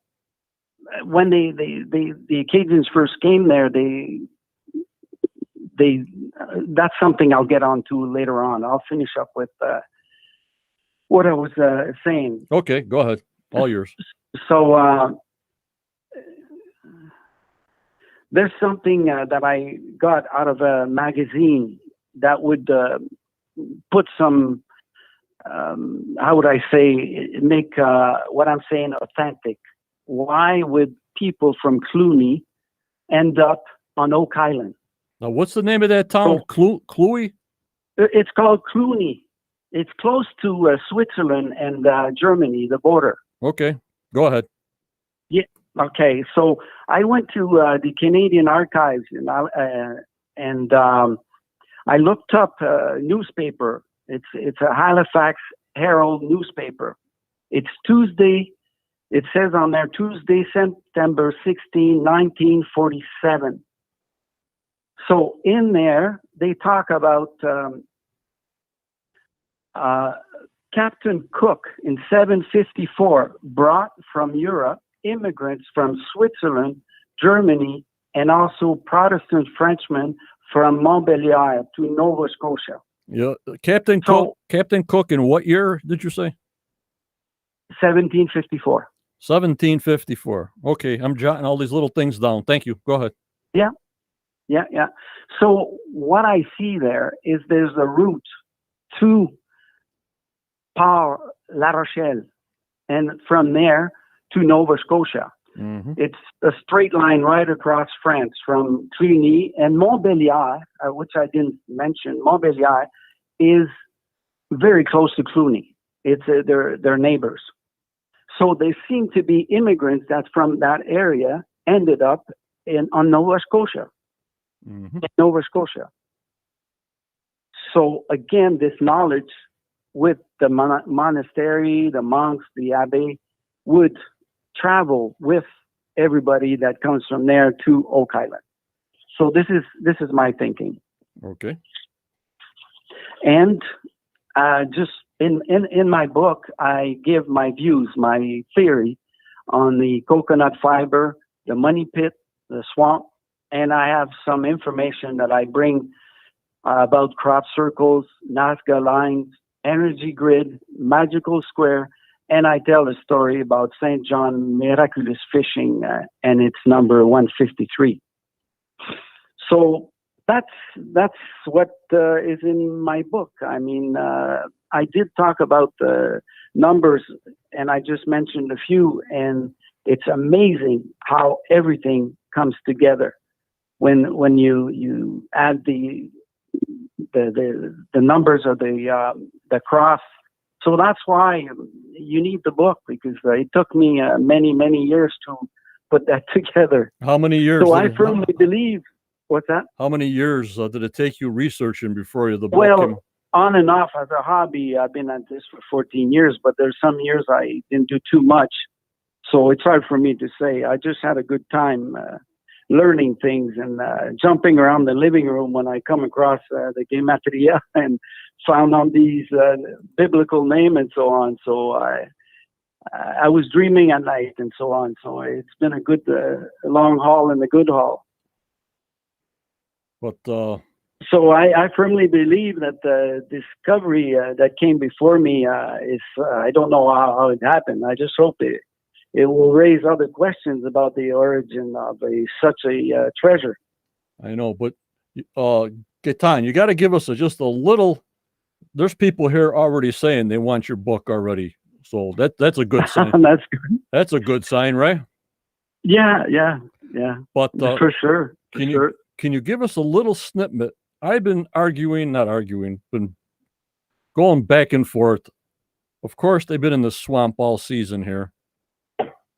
when the Acadians first came there, that's something I'll get on to later on. I'll finish up with what I was saying. Okay, go ahead. All yours. So there's something that I got out of a magazine that would put some, how would I say, make what I'm saying authentic. Why would people from Cluny end up on Oak Island? Now, what's the name of that town? Cluny? It's called Cluny. It's close to Switzerland and Germany, the border. Okay, go ahead. Yeah. Okay. So I went to the Canadian Archives and I looked up a newspaper. It's a Halifax Herald newspaper. It's Tuesday. It says on there Tuesday, September 16, 1947. So in there, they talk about Captain Cook in 754 brought from Europe immigrants from Switzerland, Germany, and also Protestant Frenchmen from Montbéliard to Nova Scotia. Yeah, Captain Cook in what year did you say? 1754. 1754. Okay, I'm jotting all these little things down. Thank you. Go ahead. Yeah. So what I see there is there's a route to La Rochelle, and from there to Nova Scotia. Mm-hmm. It's a straight line right across France from Cluny and Montbéliard, which I didn't mention. Montbéliard is very close to Cluny. It's they're neighbors. So they seem to be immigrants that from that area ended up on Nova Scotia. Mm-hmm. Nova Scotia. So again, this knowledge with the monastery, the monks, the abbey would travel with everybody that comes from there to Oak Island. So this is my thinking. Okay. And just in my book, I give my views, my theory on the coconut fiber, the money pit, the swamp, and I have some information that I bring about crop circles, Nazca lines, energy grid, magical square, and I tell a story about St. John miraculous fishing and its number 153. So that's what is in my book. I mean, I did talk about the numbers, and I just mentioned a few, and it's amazing how everything comes together when you add the numbers of the cross. So that's why you need the book, because it took me many years to put that together. How many years? So I firmly believe. What's that? How many years did it take you researching before the book came? On and off as a hobby. I've been at this for 14 years, but there's some years I didn't do too much. So it's hard for me to say. I just had a good time learning things and jumping around the living room when I come across the Gematria and found on these biblical name and so on. So I was dreaming at night and so on. So it's been a good long haul and a good haul. But so I firmly believe that the discovery that came before me is I don't know how it happened. I just hope it will raise other questions about the origin of such a treasure. I know, but Gaetan, you got to give us just a little. There's people here already saying they want your book already, so that's a good sign. That's good. That's a good sign, right? Yeah. But for sure. Can you give us a little snippet? I've been been going back and forth. Of course, they've been in the swamp all season here.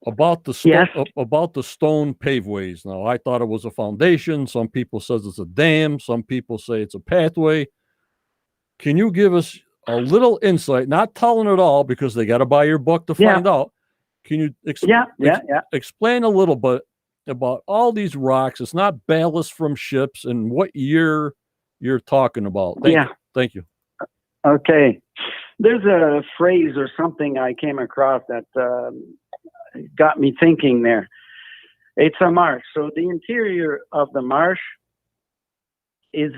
About the stone paveways. Now, I thought it was a foundation. Some people says it's a dam. Some people say it's a pathway. Can you give us a little insight? Not telling it all because they got to buy your book to find out. Can you explain a little bit about all these rocks? It's not ballast from ships and what year you're talking about. Thank you. Okay. There's a phrase or something I came across that got me thinking there. It's a marsh. So the interior of the marsh is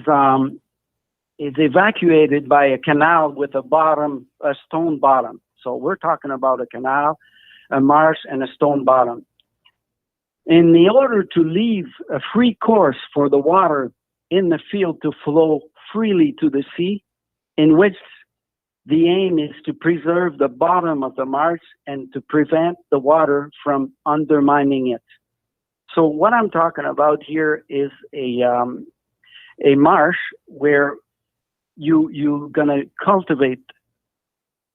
evacuated by a canal with a stone bottom. So we're talking about a canal, a marsh, and a stone bottom. In the order to leave a free course for the water in the field to flow freely to the sea, in which the aim is to preserve the bottom of the marsh and to prevent the water from undermining it. So what I'm talking about here is a marsh where you're going to cultivate.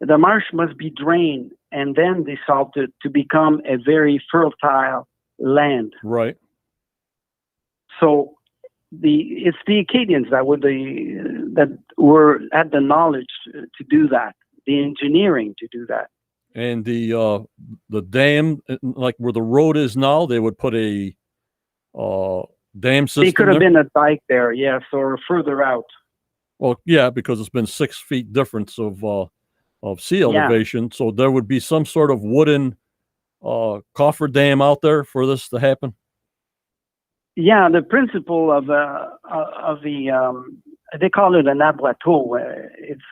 The marsh must be drained and then desalted to become a very fertile land. Right. So it's the Acadians that were had the knowledge to do that, the engineering to do that. And the dam, like where the road is now, they would put a dam system. It could have been a dike there, yes, or further out. Well, yeah, because it's been 6 feet difference of sea elevation, so there would be some sort of wooden coffer dam out there for this to happen. Yeah, the principle of the they call it an abrateau.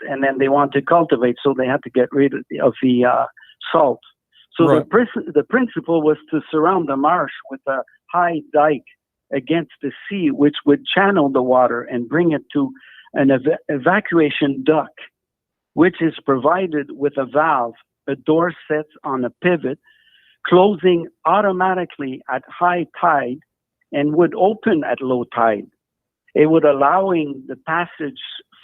And then they want to cultivate, so they have to get rid of the salt. So the principle was to surround the marsh with a high dike against the sea, which would channel the water and bring it to an evacuation duct, which is provided with a valve. A door sets on a pivot, closing automatically at high tide and would open at low tide. It would allowing the passage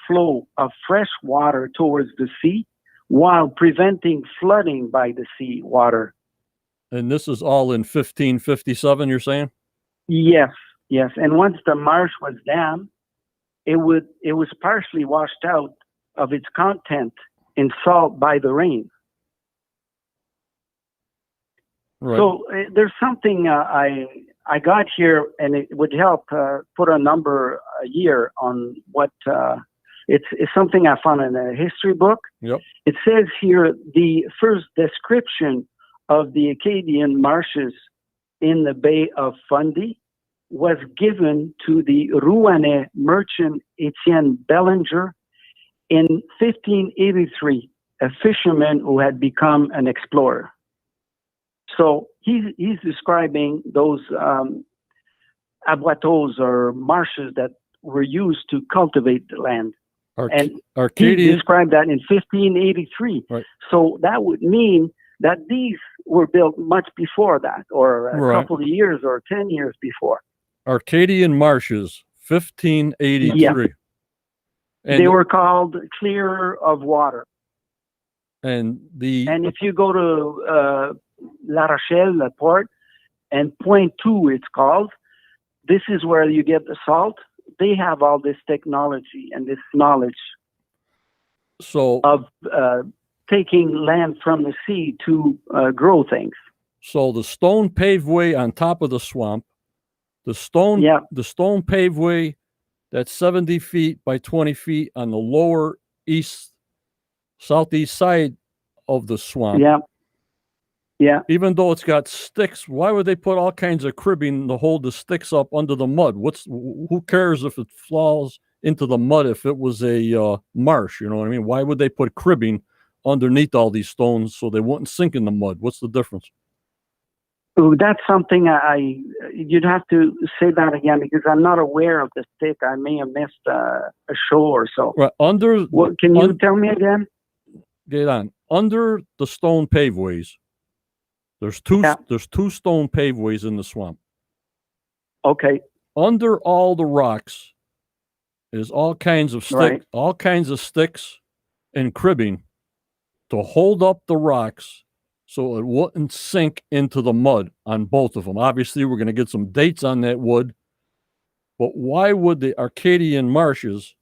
flow of fresh water towards the sea while preventing flooding by the sea water. And this is all in 1557, you're saying? Yes. And once the marsh was dammed, it was partially washed out of its content in salt by the rain. Right. So there's something I got here, and it would help put a number a year on what it's something I found in a history book. Yep. It says here the first description of the Acadian marshes in the Bay of Fundy was given to the Rouennais merchant Etienne Bellinger in 1583, a fisherman who had become an explorer. So he's describing those abrateaux or marshes that were used to cultivate the land. And he described that in 1583. Right. So that would mean that these were built much before that, or a couple of years or 10 years before. Arcadian marshes, 1583. Yeah. And they were called clear of water. And if you go to La Rochelle, the port, and Point 2, it's called, this is where you get the salt. They have all this technology and this knowledge of taking land from the sea to grow things. So the stone paved way on top of the swamp, the stone paved way that's 70 feet by 20 feet on the lower southeast side of the swamp. Yeah. Yeah. Even though it's got sticks, why would they put all kinds of cribbing to hold the sticks up under the mud? Who cares if it falls into the mud if it was a marsh? You know what I mean? Why would they put cribbing underneath all these stones so they wouldn't sink in the mud? What's the difference? Ooh, that's something you'd have to say that again, because I'm not aware of the stick. I may have missed a show or so. Right, Can you tell me again? Gaetan, under the stone paveways, there's two stone paveways in the swamp. Okay. Under all the rocks is all kinds of sticks and cribbing to hold up the rocks so it wouldn't sink into the mud on both of them. Obviously, we're going to get some dates on that wood, but why would the Arcadian marshes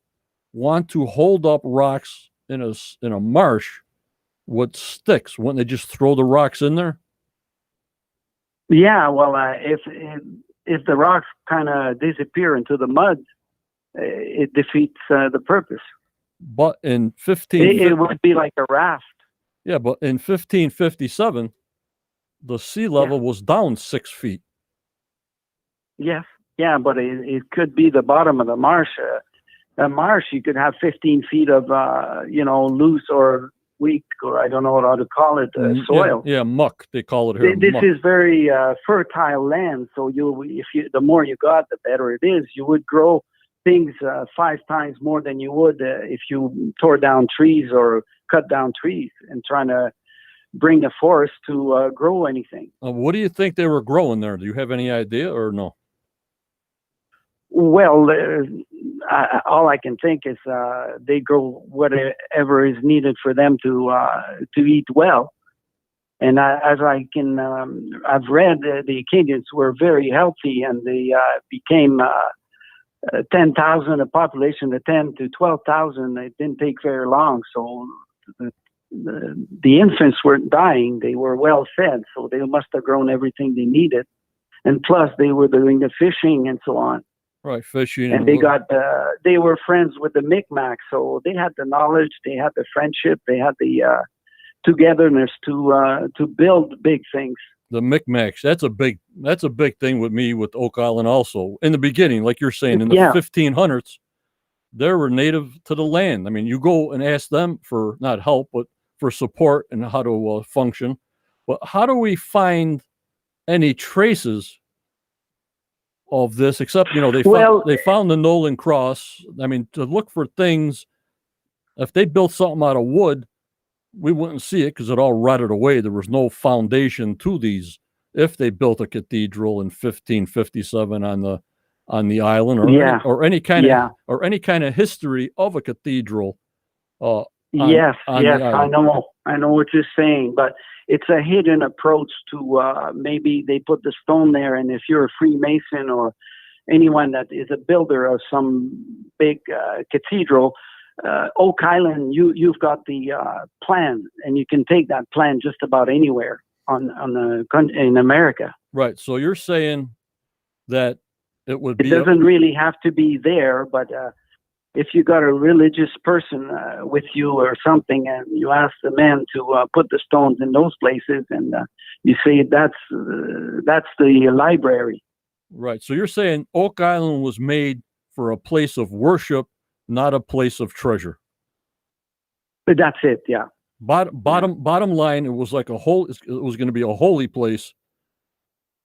want to hold up rocks in a marsh with sticks? Wouldn't they just throw the rocks in there? Yeah, well, if the rocks kind of disappear into the mud, it defeats the purpose. But in it would be like a raft. Yeah, but in 1557, the sea level was down 6 feet. Yes, yeah, but it could be the bottom of the marsh. A marsh, you could have 15 feet of loose or weak, or I don't know how to call it, soil. Yeah, muck. They call it here. This muck. is very fertile land, so the more you got, the better it is. You would grow things 5 times more than you would if you tore down trees or cut down trees and trying to bring the forest to grow anything. What do you think they were growing there? Do you have any idea or no? Well, all I can think is they grow whatever is needed for them to eat well. And as I can, I've read the Acadians were very healthy, and they became 10,000, a population of 10 to 12,000. It didn't take very long, so the infants weren't dying. They were well fed, so they must have grown everything they needed. And plus, they were doing the fishing and so on. Right, fishing. And they were friends with the Micmacs, so they had the knowledge, they had the friendship, they had the togetherness to build big things. The Micmacs, that's a big thing with me with Oak Island also. In the beginning, like you're saying, in the 1500s, they were native to the land. I mean, you go and ask them for not help, but for support and how to function. But how do we find any traces of this, except they found the Nolan Cross? I mean, to look for things, if they built something out of wood, we wouldn't see it because it all rotted away. There was no foundation to these. If they built a cathedral in 1557 on the island, or any kind of history of a cathedral. Yes, I know what you're saying, but it's a hidden approach to maybe they put the stone there, and if you're a Freemason or anyone that is a builder of some big cathedral, Oak Island, you've got the plan, and you can take that plan just about anywhere in America. Right. So you're saying that it doesn't really have to be there, but if you got a religious person with you or something, and you ask the men to put the stones in those places, and you say that's the library. Right. So you're saying Oak Island was made for a place of worship, not a place of treasure. But that's it. Yeah. Bottom line, it was like it was going to be a holy place.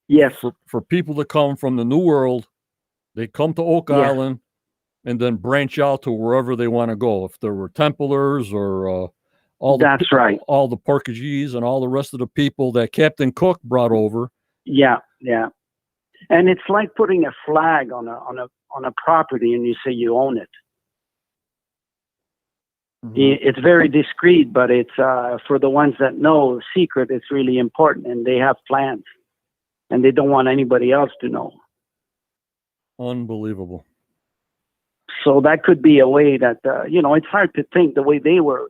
Yes. For people to come from the New World, they come to Oak Island and then branch out to wherever they want to go. If there were Templars or all the Portuguese and all the rest of the people that Captain Cook brought over. Yeah. Yeah. And it's like putting a flag on a property, and you say you own it. Mm-hmm. It's very discreet, but it's for the ones that know secret. It's really important, and they have plans, and they don't want anybody else to know. Unbelievable. So that could be a way that it's hard to think the way they were.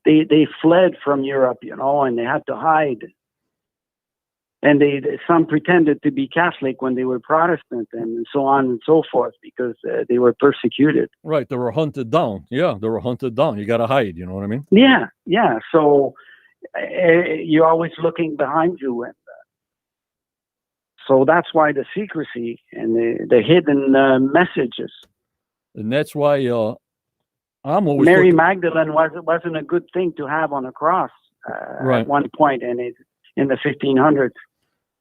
They fled from Europe, and they had to hide. And some pretended to be Catholic when they were Protestant, and so on and so forth, because they were persecuted. Right. They were hunted down. Yeah, they were hunted down. You got to hide. You know what I mean? Yeah, yeah. So you're always looking behind you, and so that's why the secrecy and the hidden messages. And that's why I'm always Mary Magdalene wasn't a good thing to have on a cross right. at one point in the 1500s.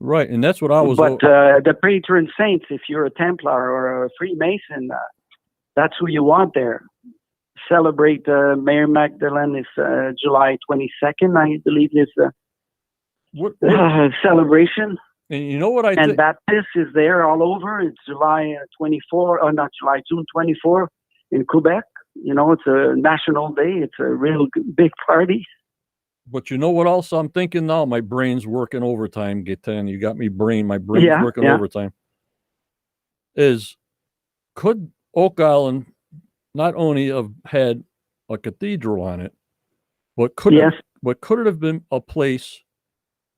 Right, and that's what I was. But the patron saints, if you're a Templar or a Freemason, that's who you want there. Celebrate Mary Magdalene is July 22nd, I believe, is the celebration. And you know what I and Baptist is there all over. It's July 24, or not July, June 24 in Quebec. You know, it's a national day. It's a real big party. But you know what else I'm thinking now? My brain's working overtime, Gaetan. You got me my brain's working overtime. Could Oak Island not only have had a cathedral on it, but could it have been a place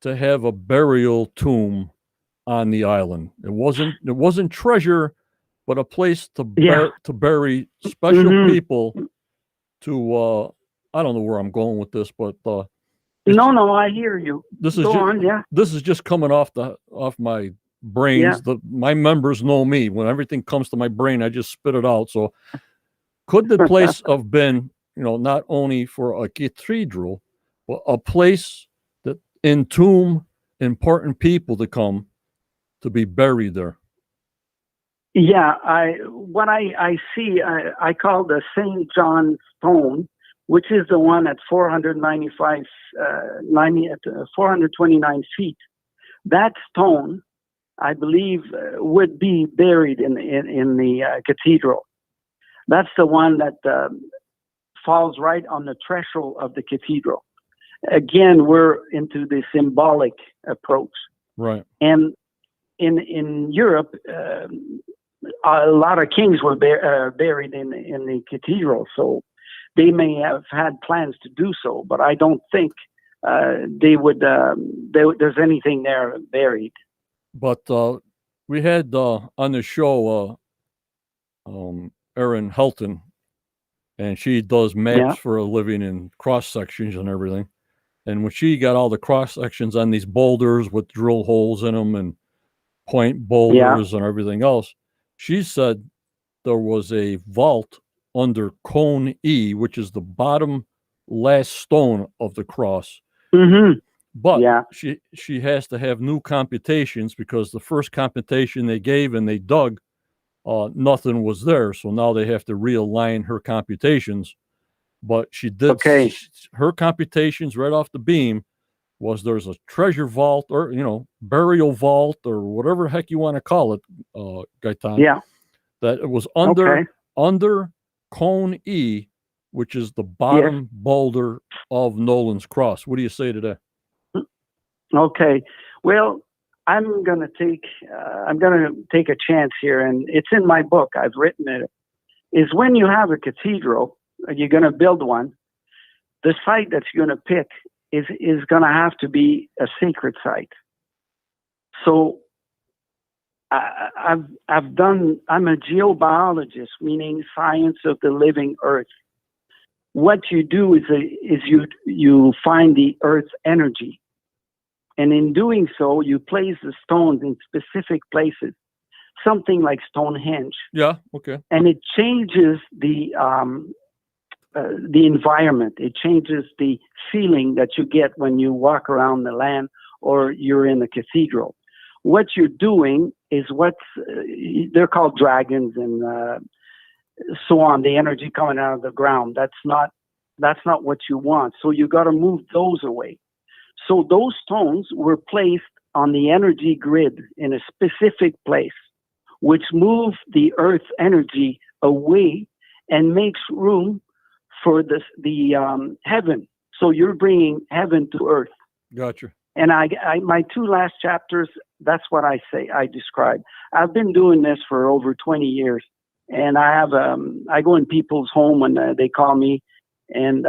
to have a burial tomb on the island? It wasn't treasure, but a place to bury special people. To I don't know where I'm going with this, but no, I hear you. This is just coming off my brains. My members know me. When everything comes to my brain, I just spit it out. So could the place have been, not only for a cathedral, but a place that entomb important people to come to be buried there? Yeah, what I see, I call the St. John stone, which is the one at 429 feet. That stone, I believe, would be buried in the cathedral. That's the one that falls right on the threshold of the cathedral. Again, we're into the symbolic approach. Right. And in Europe, a lot of kings were buried in the cathedral, so they may have had plans to do so, but I don't think they would. There's anything there buried. But we had on the show Erin Helton, and she does maps for a living and cross sections and everything. And when she got all the cross sections on these boulders with drill holes in them and point boulders and everything else, she said there was a vault under cone E, which is the bottom last stone of the cross. Mm-hmm. But she has to have new computations, because the first computation they gave and they dug, nothing was there. So now they have to realign her computations. But she did her computations right off the beam was there's a treasure vault, or burial vault, or whatever the heck you want to call it, Gaetan. Yeah. That it was under cone E, which is the bottom boulder of Nolan's Cross. What do you say to that? Okay. Well, I'm gonna take a chance here, and it's in my book. I've written it. Is when you have a cathedral, you're gonna build one. The site that you're gonna pick is gonna have to be a sacred site. So I'm a geobiologist, meaning science of the living earth. What you do is you find the earth's energy. And in doing so, you place the stones in specific places, something like Stonehenge. Yeah, okay. And it changes the environment. It changes the feeling that you get when you walk around the land or you're in the cathedral. What you're doing is they're called dragons and so on. The energy coming out of the ground. That's not what you want. So you got to move those away. So those stones were placed on the energy grid in a specific place, which moves the earth's energy away and makes room for the heaven. So you're bringing heaven to earth. Gotcha. And I my two last chapters, that's what I describe. I've been doing this for over 20 years, and I go in people's home when they call me, and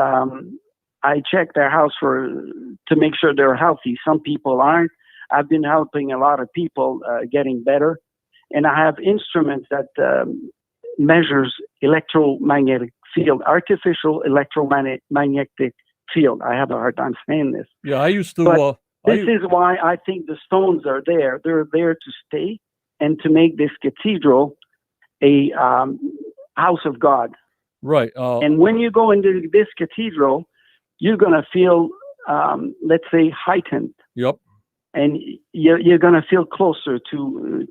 I check their house to make sure they're healthy. Some people aren't. I've been helping a lot of people getting better. And I have instruments that measures electromagnetic field, artificial electromagnetic field. I have a hard time saying this. Yeah, I used to. But this is why I think the stones are there. They're there to stay and to make this cathedral a house of God. Right. And when you go into this cathedral, you're going to feel, let's say, heightened. Yep. And you're going to feel closer to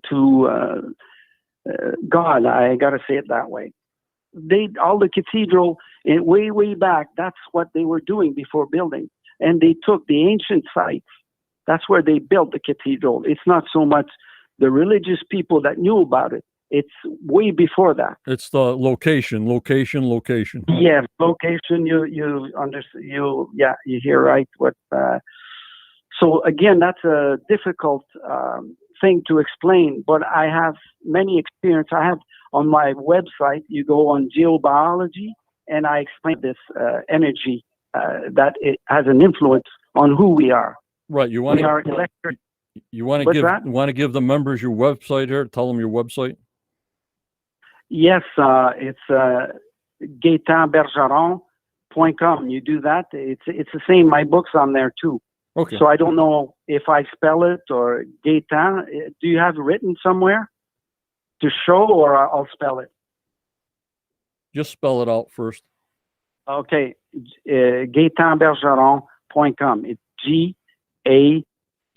God. I got to say it that way. All the cathedral, way back, that's what they were doing before building. And they took the ancient sites. That's where they built the cathedral. It's not so much the religious people that knew about it. It's way before that. It's the location. Yes, location. You understand? You hear right. So again, that's a difficult thing to explain. But I have many experience. I have on my website. You go on geobiology, and I explain this energy that it has an influence on who we are. Right. We are electric. You want to give the members your website here? Tell them your website. Yes, it's Gaetan.Bergeron.com. You do that. It's the same. My book's on there too. Okay. So I don't know if I spell it or Gaetan. Do you have it written somewhere to show, or I'll spell it? Just spell it out first. Okay. Gaetan.Bergeron.com. It's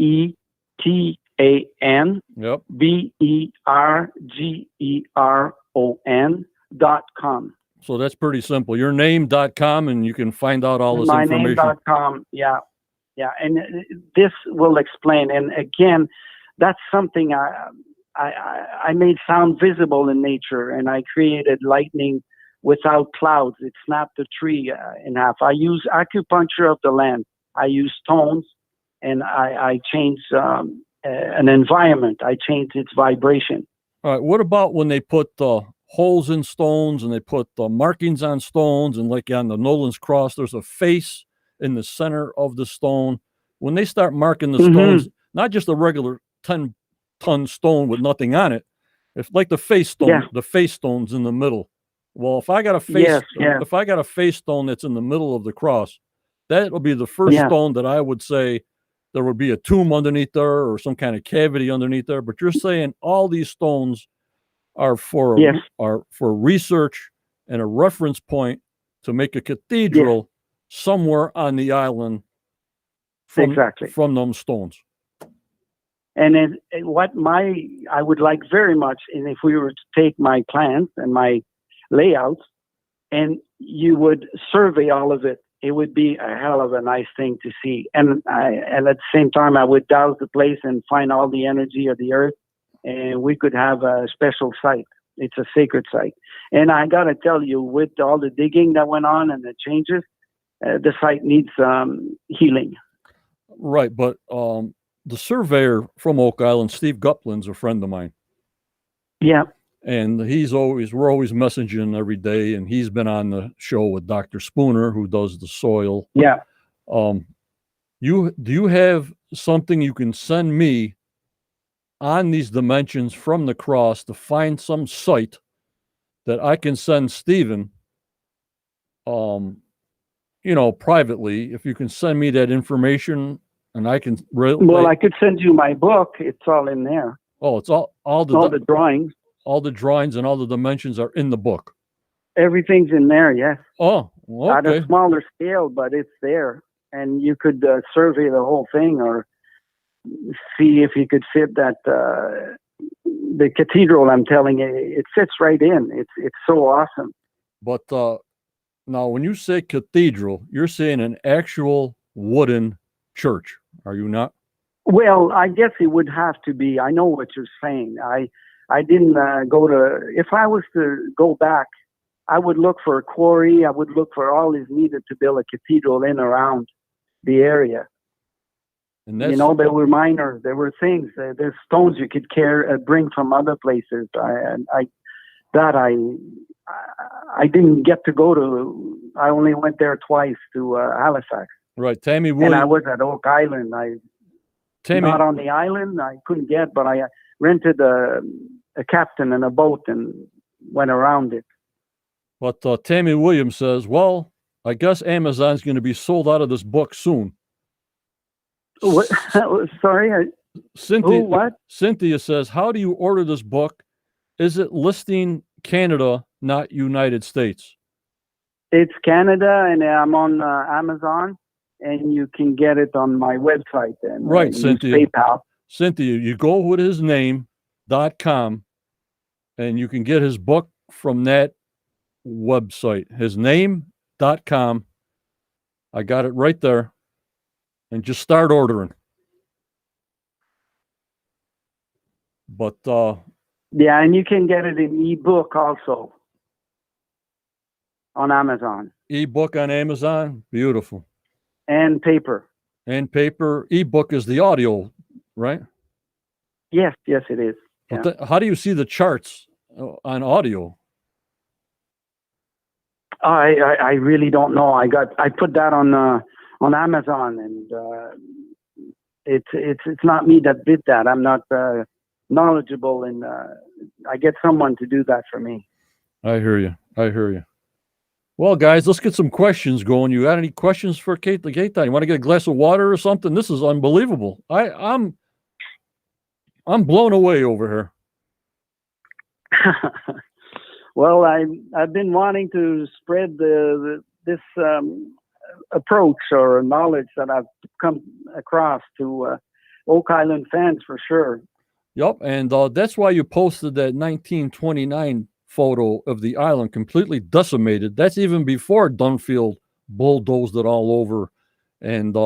GAETAN. Yep. BERGERON.com. So that's pretty simple. Your name.com, and you can find out all this information. My name.com. Yeah. And this will explain. And again, that's something I made sound visible in nature, and I created lightning without clouds. It snapped a tree in half. I use acupuncture of the land. I use stones, and I change an environment. I change its vibration. All right. What about when they put holes in stones and they put markings on stones, and like on the Nolan's cross, there's a face in the center of the stone. When they start marking the stones, not just a regular 10-ton stone with nothing on it, it's like the face stone. The face stone's in the middle. Well, if I got a face, if I got a face stone that's in the middle of the cross, that will be the first stone that I would say there would be a tomb underneath there or some kind of cavity underneath there. But you're saying all these stones are for research and a reference point to make a cathedral somewhere on the island from those stones. And what I would like very much, and if we were to take my plans and my layouts, and you would survey all of it, it would be a hell of a nice thing to see. And at the same time, I would douse the place and find all the energy of the earth, and we could have a special site. It's a sacred site. And I got to tell you, with all the digging that went on and the changes, the site needs healing. Right, but the surveyor from Oak Island, Steve Guplin's a friend of mine. Yeah. And we're always messaging every day, and he's been on the show with Dr. Spooner, who does the soil. Yeah. Do you have something you can send me on these dimensions from the cross to find some site that I can send Stephen, privately? If you can send me that information, and I can I could send you my book. It's all in there. Oh, it's all the drawings. All the drawings and all the dimensions are in the book. Everything's in there, yes. Oh, okay. At a smaller scale, but it's there. And you could survey the whole thing or see if you could fit that. The cathedral, I'm telling you, it fits right in. It's so awesome. But now, when you say cathedral, you're saying an actual wooden church, are you not? Well, I guess it would have to be. I know what you're saying. I didn't go to, if I was to go back, I would look for a quarry. I would look for all is needed to build a cathedral in around the area. And there were minor, there were things, there's stones you could bring from other places. I didn't get to go to, I only went there twice to Halifax. Right, Tammy Williams. And I was at Oak Island. Tammy, not on the island. I couldn't get, but I rented a captain and a boat and went around it. but Tammy Williams says, well, I guess Amazon's going to be sold out of this book soon. What? Sorry, Cynthia, who, what? Cynthia says, how do you order this book? Is it listing Canada, not United States? It's Canada, and I'm on Amazon, and you can get it on my website. And Right, use Cynthia. PayPal. Cynthia, you go with his name.com and you can get his book from that website, his name.com. I got it right there. And just start ordering. But yeah, and you can get it in ebook also on Amazon. Ebook on Amazon, beautiful. And paper. And paper. Ebook is the audio, right? Yes, it is. Yeah. How do you see the charts on audio? I really don't know. I put that on Amazon, and it's not me that did that. I'm not knowledgeable, and I get someone to do that for me. I hear you. Well, guys, let's get some questions going. You got any questions for Gaetan? You want to get a glass of water or something? This is unbelievable. I'm blown away over here. Well, I've been wanting to spread this approach or knowledge that I've come across to Oak Island fans for sure. Yep, and that's why you posted that 1929 photo of the island completely decimated. That's even before Dunfield bulldozed it all over, and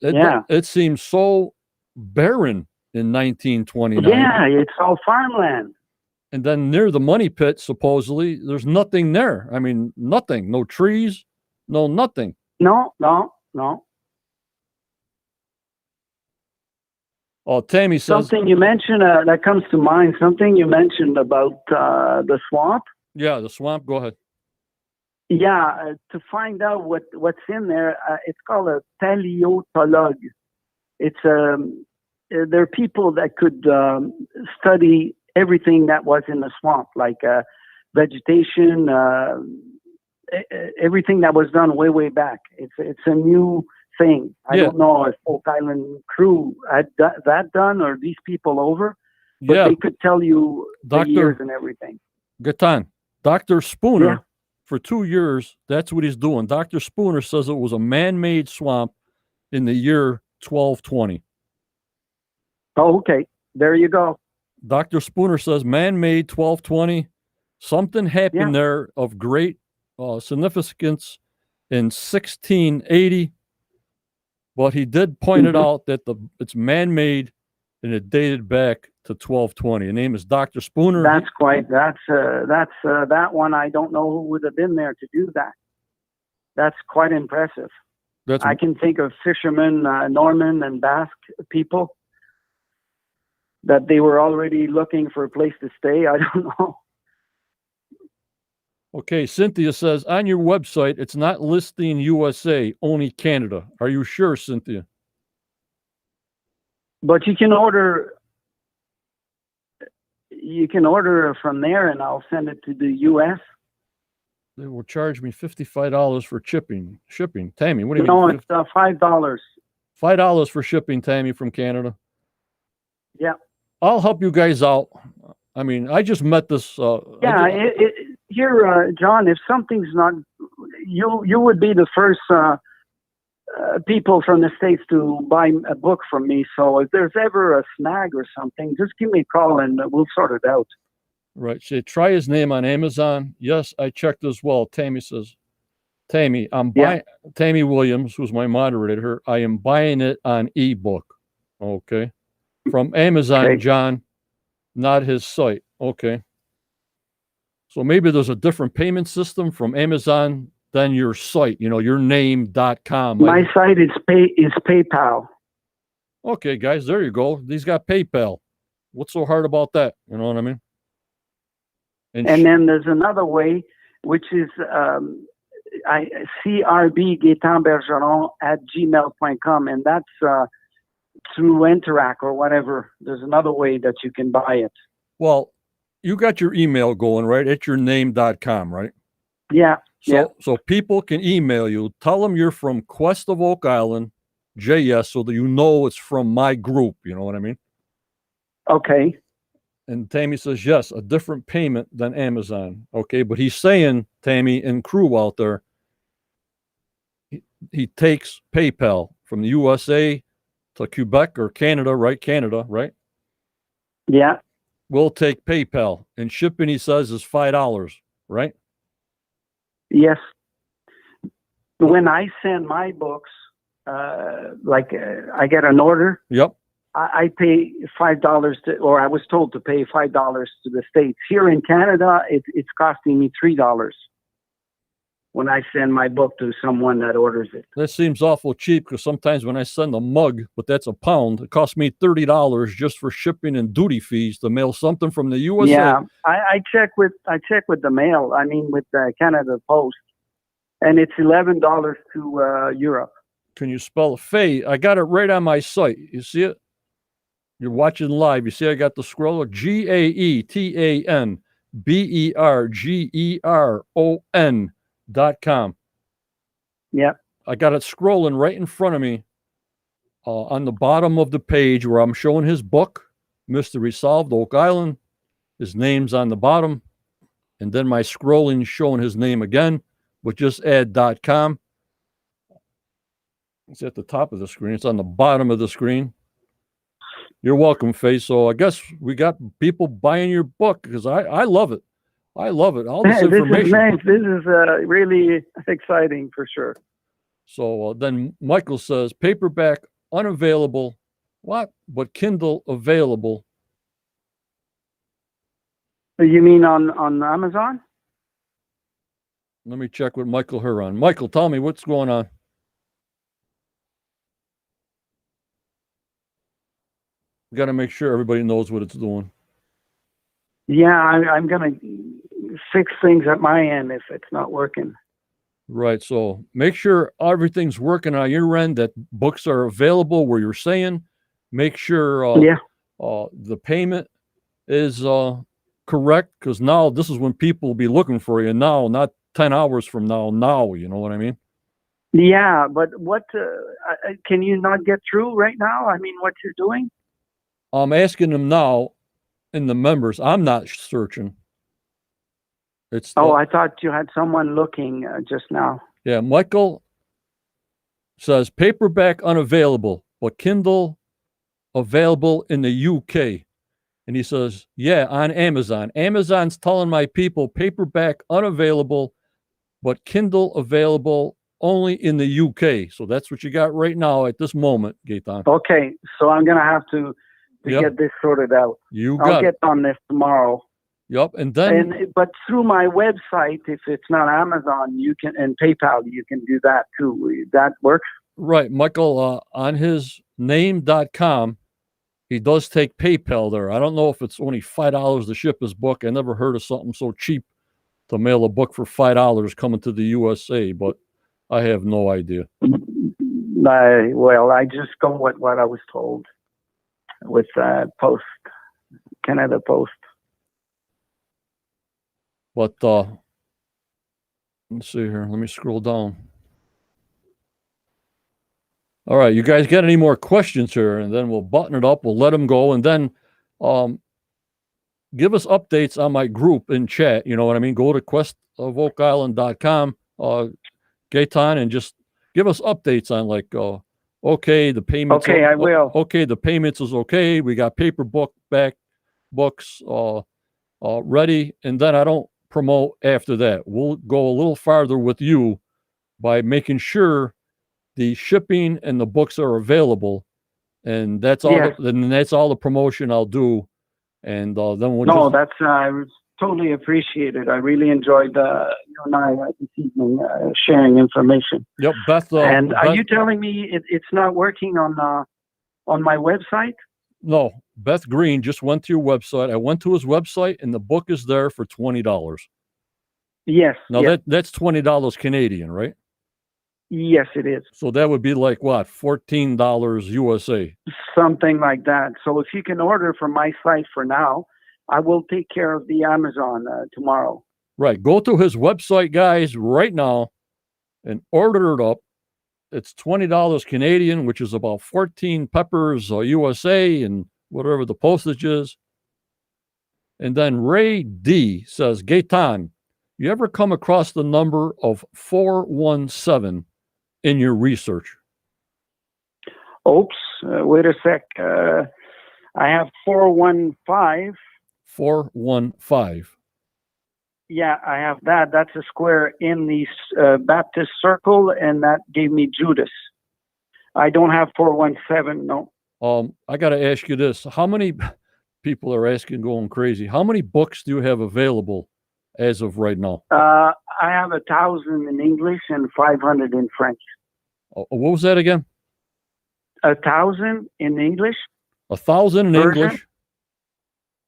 it seems so barren in 1929. Yeah, it's all farmland. And then near the money pit, supposedly, there's nothing there. I mean, nothing. No trees, no nothing. No. Oh, Tammy says... Something you mentioned that comes to mind, something you mentioned about the swamp. Yeah, the swamp. Go ahead. Yeah, to find out what's in there, it's called a paleontologue. It's there are people that could study everything that was in the swamp, like vegetation, everything that was done way back. It's a new thing. I don't know if Oak Island crew had that done or these people over, but they could tell you the years and everything. Gaetan, Dr. Spooner, for 2 years, that's what he's doing. Dr. Spooner says it was a man-made swamp in the year 1220. Oh, okay. There you go. Dr. Spooner says man-made 1220. Something happened there of great significance in 1680. But he did point it out that it's man-made and it dated back to 1220. His name is Dr. Spooner. That's that one. I don't know who would have been there to do that. That's quite impressive. I can think of fishermen, Norman and Basque people, that they were already looking for a place to stay. I don't know. Okay, Cynthia says, on your website, it's not listing USA, only Canada. Are you sure, Cynthia? But you can order from there, and I'll send it to the U.S. They will charge me $55 for shipping. Tammy, what do you mean? No, it's $5. $5 for shipping, Tammy, from Canada. Yeah. I'll help you guys out. I mean, I just met this. Here, John, if something's not, you would be the first people from the States to buy a book from me. So if there's ever a snag or something, just give me a call and we'll sort it out. Right. So try his name on Amazon. Yes, I checked as well. Tammy says, Tammy, I'm buying Tammy Williams, who's my moderator. I am buying it on ebook. Okay. From Amazon, John, not his site. Okay. So maybe there's a different payment system from Amazon than your site, your name.com. My site is PayPal. Okay, guys, there you go. He's got PayPal. What's so hard about that? You know what I mean? And then there's another way, which is CRB Gaetan Bergeron @gmail.com. And that's through Interact or whatever. There's another way that you can buy it. Well, you got your email going, right? At yourname.com, right? Yeah. So people can email you. Tell them you're from Quest of Oak Island, JS, so that you know it's from my group. You know what I mean? Okay. And Tammy says, yes, a different payment than Amazon. Okay, but he's saying, Tammy and crew out there, he takes PayPal from the USA to Quebec or Canada, right? Canada, right? Yeah. We'll take PayPal. And shipping, he says, is $5, right? Yes. When I send my books, I get an order. Yep. I pay $5 or I was told to pay $5 to the States. Here in Canada, it's costing me $3 when I send my book to someone that orders it. That seems awful cheap because sometimes when I send a mug, but that's a pound, it costs me $30 just for shipping and duty fees to mail something from the USA. Yeah, I check with the mail. I mean, with Canada Post, and it's $11 to Europe. Can you spell it? Faye, I got it right on my site. You see it? You're watching live. You see I got the scroller? GAETANBERGERON.com. Yeah. I got it scrolling right in front of me on the bottom of the page where I'm showing his book, Mystery Solved, Oak Island. His name's on the bottom. And then my scrolling showing his name again, but just add .com. It's at the top of the screen. It's on the bottom of the screen. You're welcome, Faye. So I guess we got people buying your book because I love it. I love it. All this information. This is nice. This is really exciting for sure. So then Michael says, paperback unavailable. What? But Kindle available. You mean on Amazon? Let me check with Michael Huron. Michael, tell me what's going on. We got to make sure everybody knows what it's doing. Yeah, I'm going to fix things at my end if it's not working. Right. So make sure everything's working on your end, that books are available where you're saying. Make sure the payment is correct, because now this is when people will be looking for you now, not 10 hours from now, you know what I mean? Yeah, but what can you not get through right now? I mean, what you're doing? I'm asking them now in the members. I'm not searching. It's I thought you had someone looking just now. Yeah, Michael says paperback unavailable, but Kindle available in the UK. And he says, yeah, on Amazon. Amazon's telling my people paperback unavailable, but Kindle available only in the UK. So that's what you got right now at this moment, Gaetan. Okay, so I'm going to have to get this sorted out. I'll get on this tomorrow. Yep, and then but through my website, if it's not Amazon, you can, and PayPal, you can do that too. That works. Right, Michael, on his name.com, he does take PayPal there. I don't know if it's only $5 to ship his book. I never heard of something so cheap to mail a book for $5 coming to the USA, but I have no idea. I just go with what I was told with Post, Canada Post. But let's see here. Let me scroll down. All right, you guys got any more questions here? And then we'll button it up. We'll let them go. And then give us updates on my group in chat. You know what I mean? Go to questofoakisland.com, Gaetan, and just give us updates on like, okay, the payments. Okay, I will. Okay, the payments is okay. We got paper back books ready. And then I don't promote after that. We'll go a little farther with you by making sure the shipping and the books are available, and that's all. Then that's all the promotion I'll do, and then we'll. That's I totally appreciate it. I really enjoyed you and I this evening sharing information. Yep, Beth. And are you telling me it's not working on my website? No, Beth Green just went to your website. I went to his website, and the book is there for $20. Yes. Now that's $20 Canadian, right? Yes, it is. So that would be like what, $14 USA? Something like that. So if you can order from my site for now, I will take care of the Amazon tomorrow. Right. Go to his website, guys, right now and order it up. It's $20 Canadian, which is about 14 peppers USA and whatever the postage is. And then Ray D says, Gaetan, you ever come across the number of 417 in your research? Oops, wait a sec. I have 415. 415. Yeah, I have that. That's a square in the Baptist circle, and that gave me Judas. I don't have 417, no. I got to ask you this. How many people are asking, going crazy? How many books do you have available as of right now? I have 1,000 in English and 500 in French. What was that again? 1,000 in English. 1,000 in English.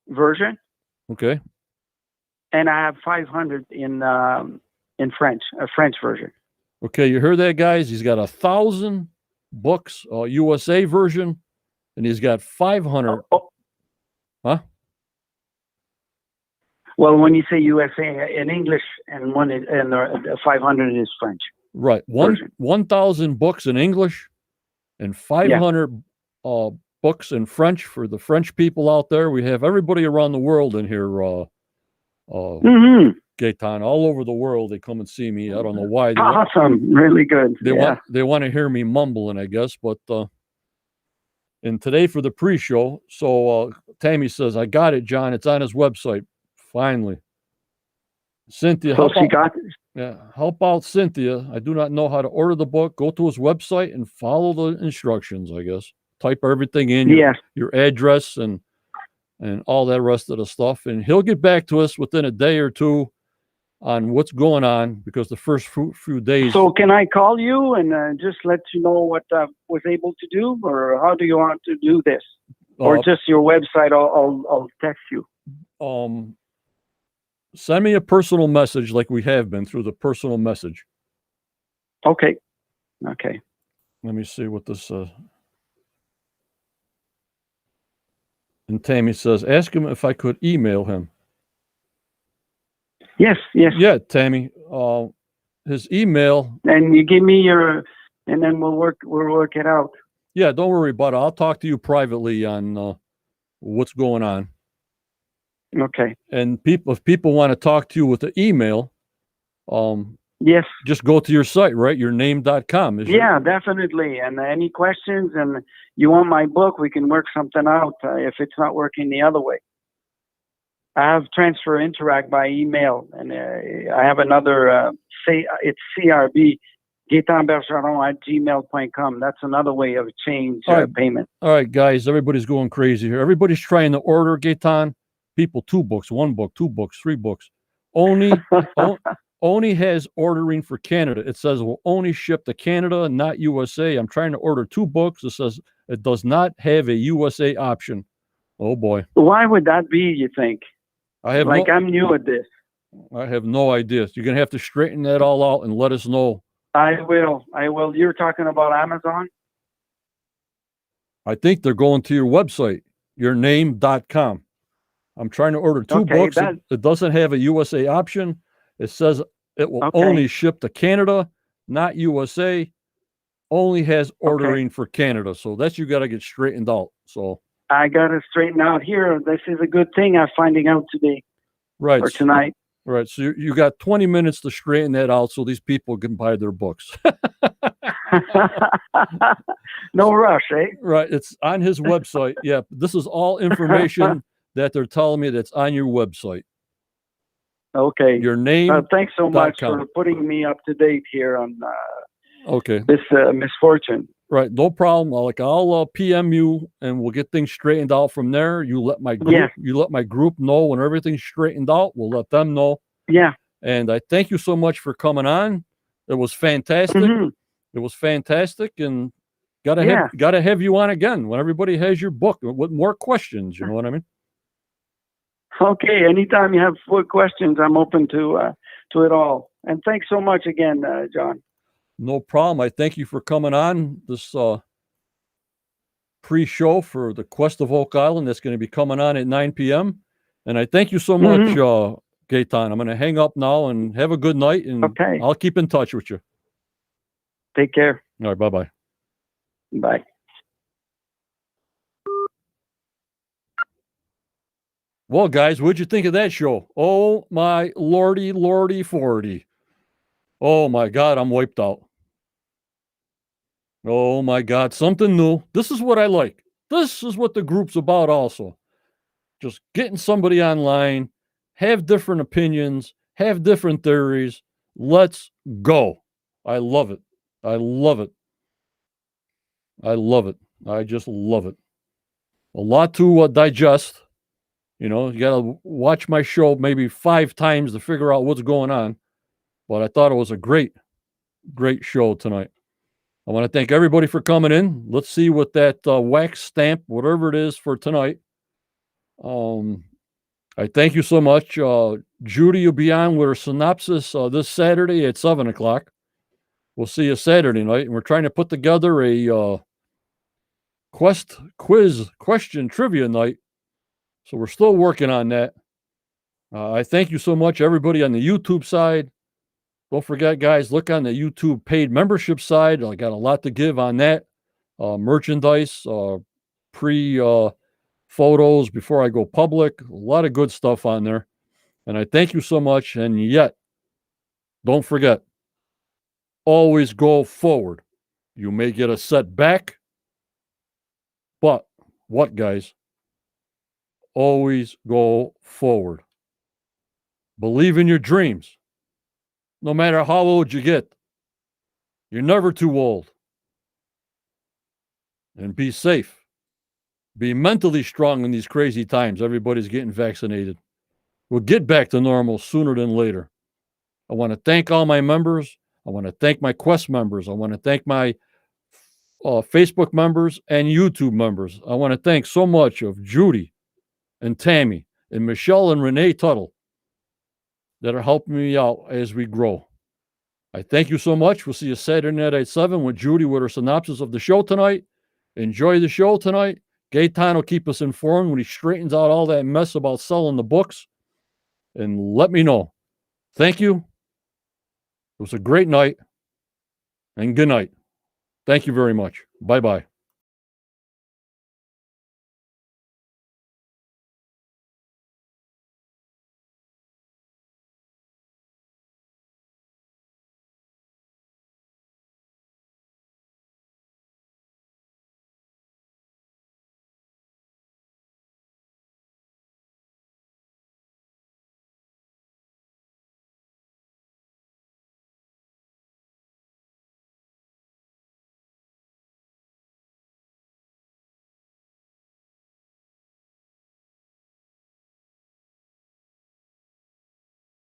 Version. Okay. And I have 500 in French, a French version. Okay, you heard that, guys? He's got 1,000 books, USA version, and he's got 500. Huh? Well, when you say USA in English, and 500 is French. Right. 1,000 books in English and 500 books in French for the French people out there. We have everybody around the world in here. Gaetan, all over the world, they come and see me. I don't know why. Awesome. Really good. They want to hear me mumbling, I guess. But and today for the pre-show, so Tammy says, I got it, John. It's on his website. Finally. Cynthia, so she got it. Yeah, help out Cynthia. I do not know how to order the book. Go to his website and follow the instructions, I guess. Type everything in, your address and all that rest of the stuff. And he'll get back to us within a day or two on what's going on, because the first few days. So can I call you and just let you know what I was able to do, or how do you want to do this? Or just your website, I'll text you. Send me a personal message like we have been through the personal message. Okay. Let me see what this says. And Tammy says, ask him if I could email him. Yes. Yeah, Tammy. His email. And you give me and then we'll work it out. Yeah, don't worry about it. I'll talk to you privately on what's going on. Okay. And if people want to talk to you with the email, yes, just go to your site, right? Yourname.com. Definitely. And any questions, and you want my book, we can work something out if it's not working the other way. I have Transfer Interact by email, and I have another, it's CRB, GaetanBergeron@gmail.com. That's another way of payment. All right, guys, everybody's going crazy here. Everybody's trying to order Gaetan. People, 2 books, 1 book, 2 books, 3 books. Only has ordering for Canada. It says will only ship to Canada, not USA. I'm trying to order 2 books. It says it does not have a USA option. Oh boy. Why would that be, you think? I'm new at this. I have no idea. You're going to have to straighten that all out and let us know. I will. You're talking about Amazon? I think they're going to your website, yourname.com. I'm trying to order 2 books. It doesn't have a USA option. It says it will only ship to Canada, not USA. Only has ordering for Canada. So that's you got to get straightened out. So I got to straighten out here. This is a good thing I'm finding out today. Right. Or tonight. Right. So you got 20 minutes to straighten that out so these people can buy their books. No rush, eh? Right. It's on his website. Yeah. This is all information that they're telling me that's on your website. Okay. Your name. Thanks so much for putting me up to date here on this misfortune. Right. No problem. I'll PM you and we'll get things straightened out from there. You let my group know when everything's straightened out. We'll let them know. Yeah. And I thank you so much for coming on. It was fantastic. Mm-hmm. It was fantastic, and gotta have you on again when everybody has your book with more questions. You know what I mean? Okay. Anytime you have questions, I'm open to it all. And thanks so much again, John. No problem. I thank you for coming on this pre-show for the Quest of Oak Island that's going to be coming on at 9 p.m. And I thank you so much, Gaetan. I'm going to hang up now and have a good night, and Okay. I'll keep in touch with you. Take care. All right, bye-bye. Bye. Well, guys, what'd you think of that show? Oh, my lordy, lordy, 40. Oh, my God, I'm wiped out. Oh, my God, something new. This is what I like. This is what the group's about also. Just getting somebody online, have different opinions, have different theories. Let's go. I love it. I love it. I love it. I just love it. A lot to digest. You know, you got to watch my show maybe 5 times to figure out what's going on. But I thought it was a great, great show tonight. I want to thank everybody for coming in. Let's see what that wax stamp, whatever it is for tonight. I thank you so much. Judy will be on with her synopsis this Saturday at 7 o'clock. We'll see you Saturday night. And we're trying to put together a quest quiz question trivia night. So we're still working on that. I thank you so much, everybody on the YouTube side. Don't forget, guys, look on the YouTube paid membership side. I got a lot to give on that. Merchandise, photos before I go public. A lot of good stuff on there. And I thank you so much. And yet, don't forget, always go forward. You may get a setback, but what, guys? Always go forward. Believe in your dreams. No matter how old you get, you're never too old. And be safe. Be mentally strong in these crazy times. Everybody's getting vaccinated. We'll get back to normal sooner than later. I want to thank all my members. I want to thank my Quest members. I want to thank my Facebook members and YouTube members. I want to thank so much of Judy and Tammy and Michelle and Renee Tuttle that are helping me out as we grow. I thank you so much. We'll see you Saturday night at 7 with Judy with her synopsis of the show tonight. Enjoy the show tonight. Gaetan will keep us informed when he straightens out all that mess about selling the books. And let me know. Thank you. It was a great night. And good night. Thank you very much. Bye-bye.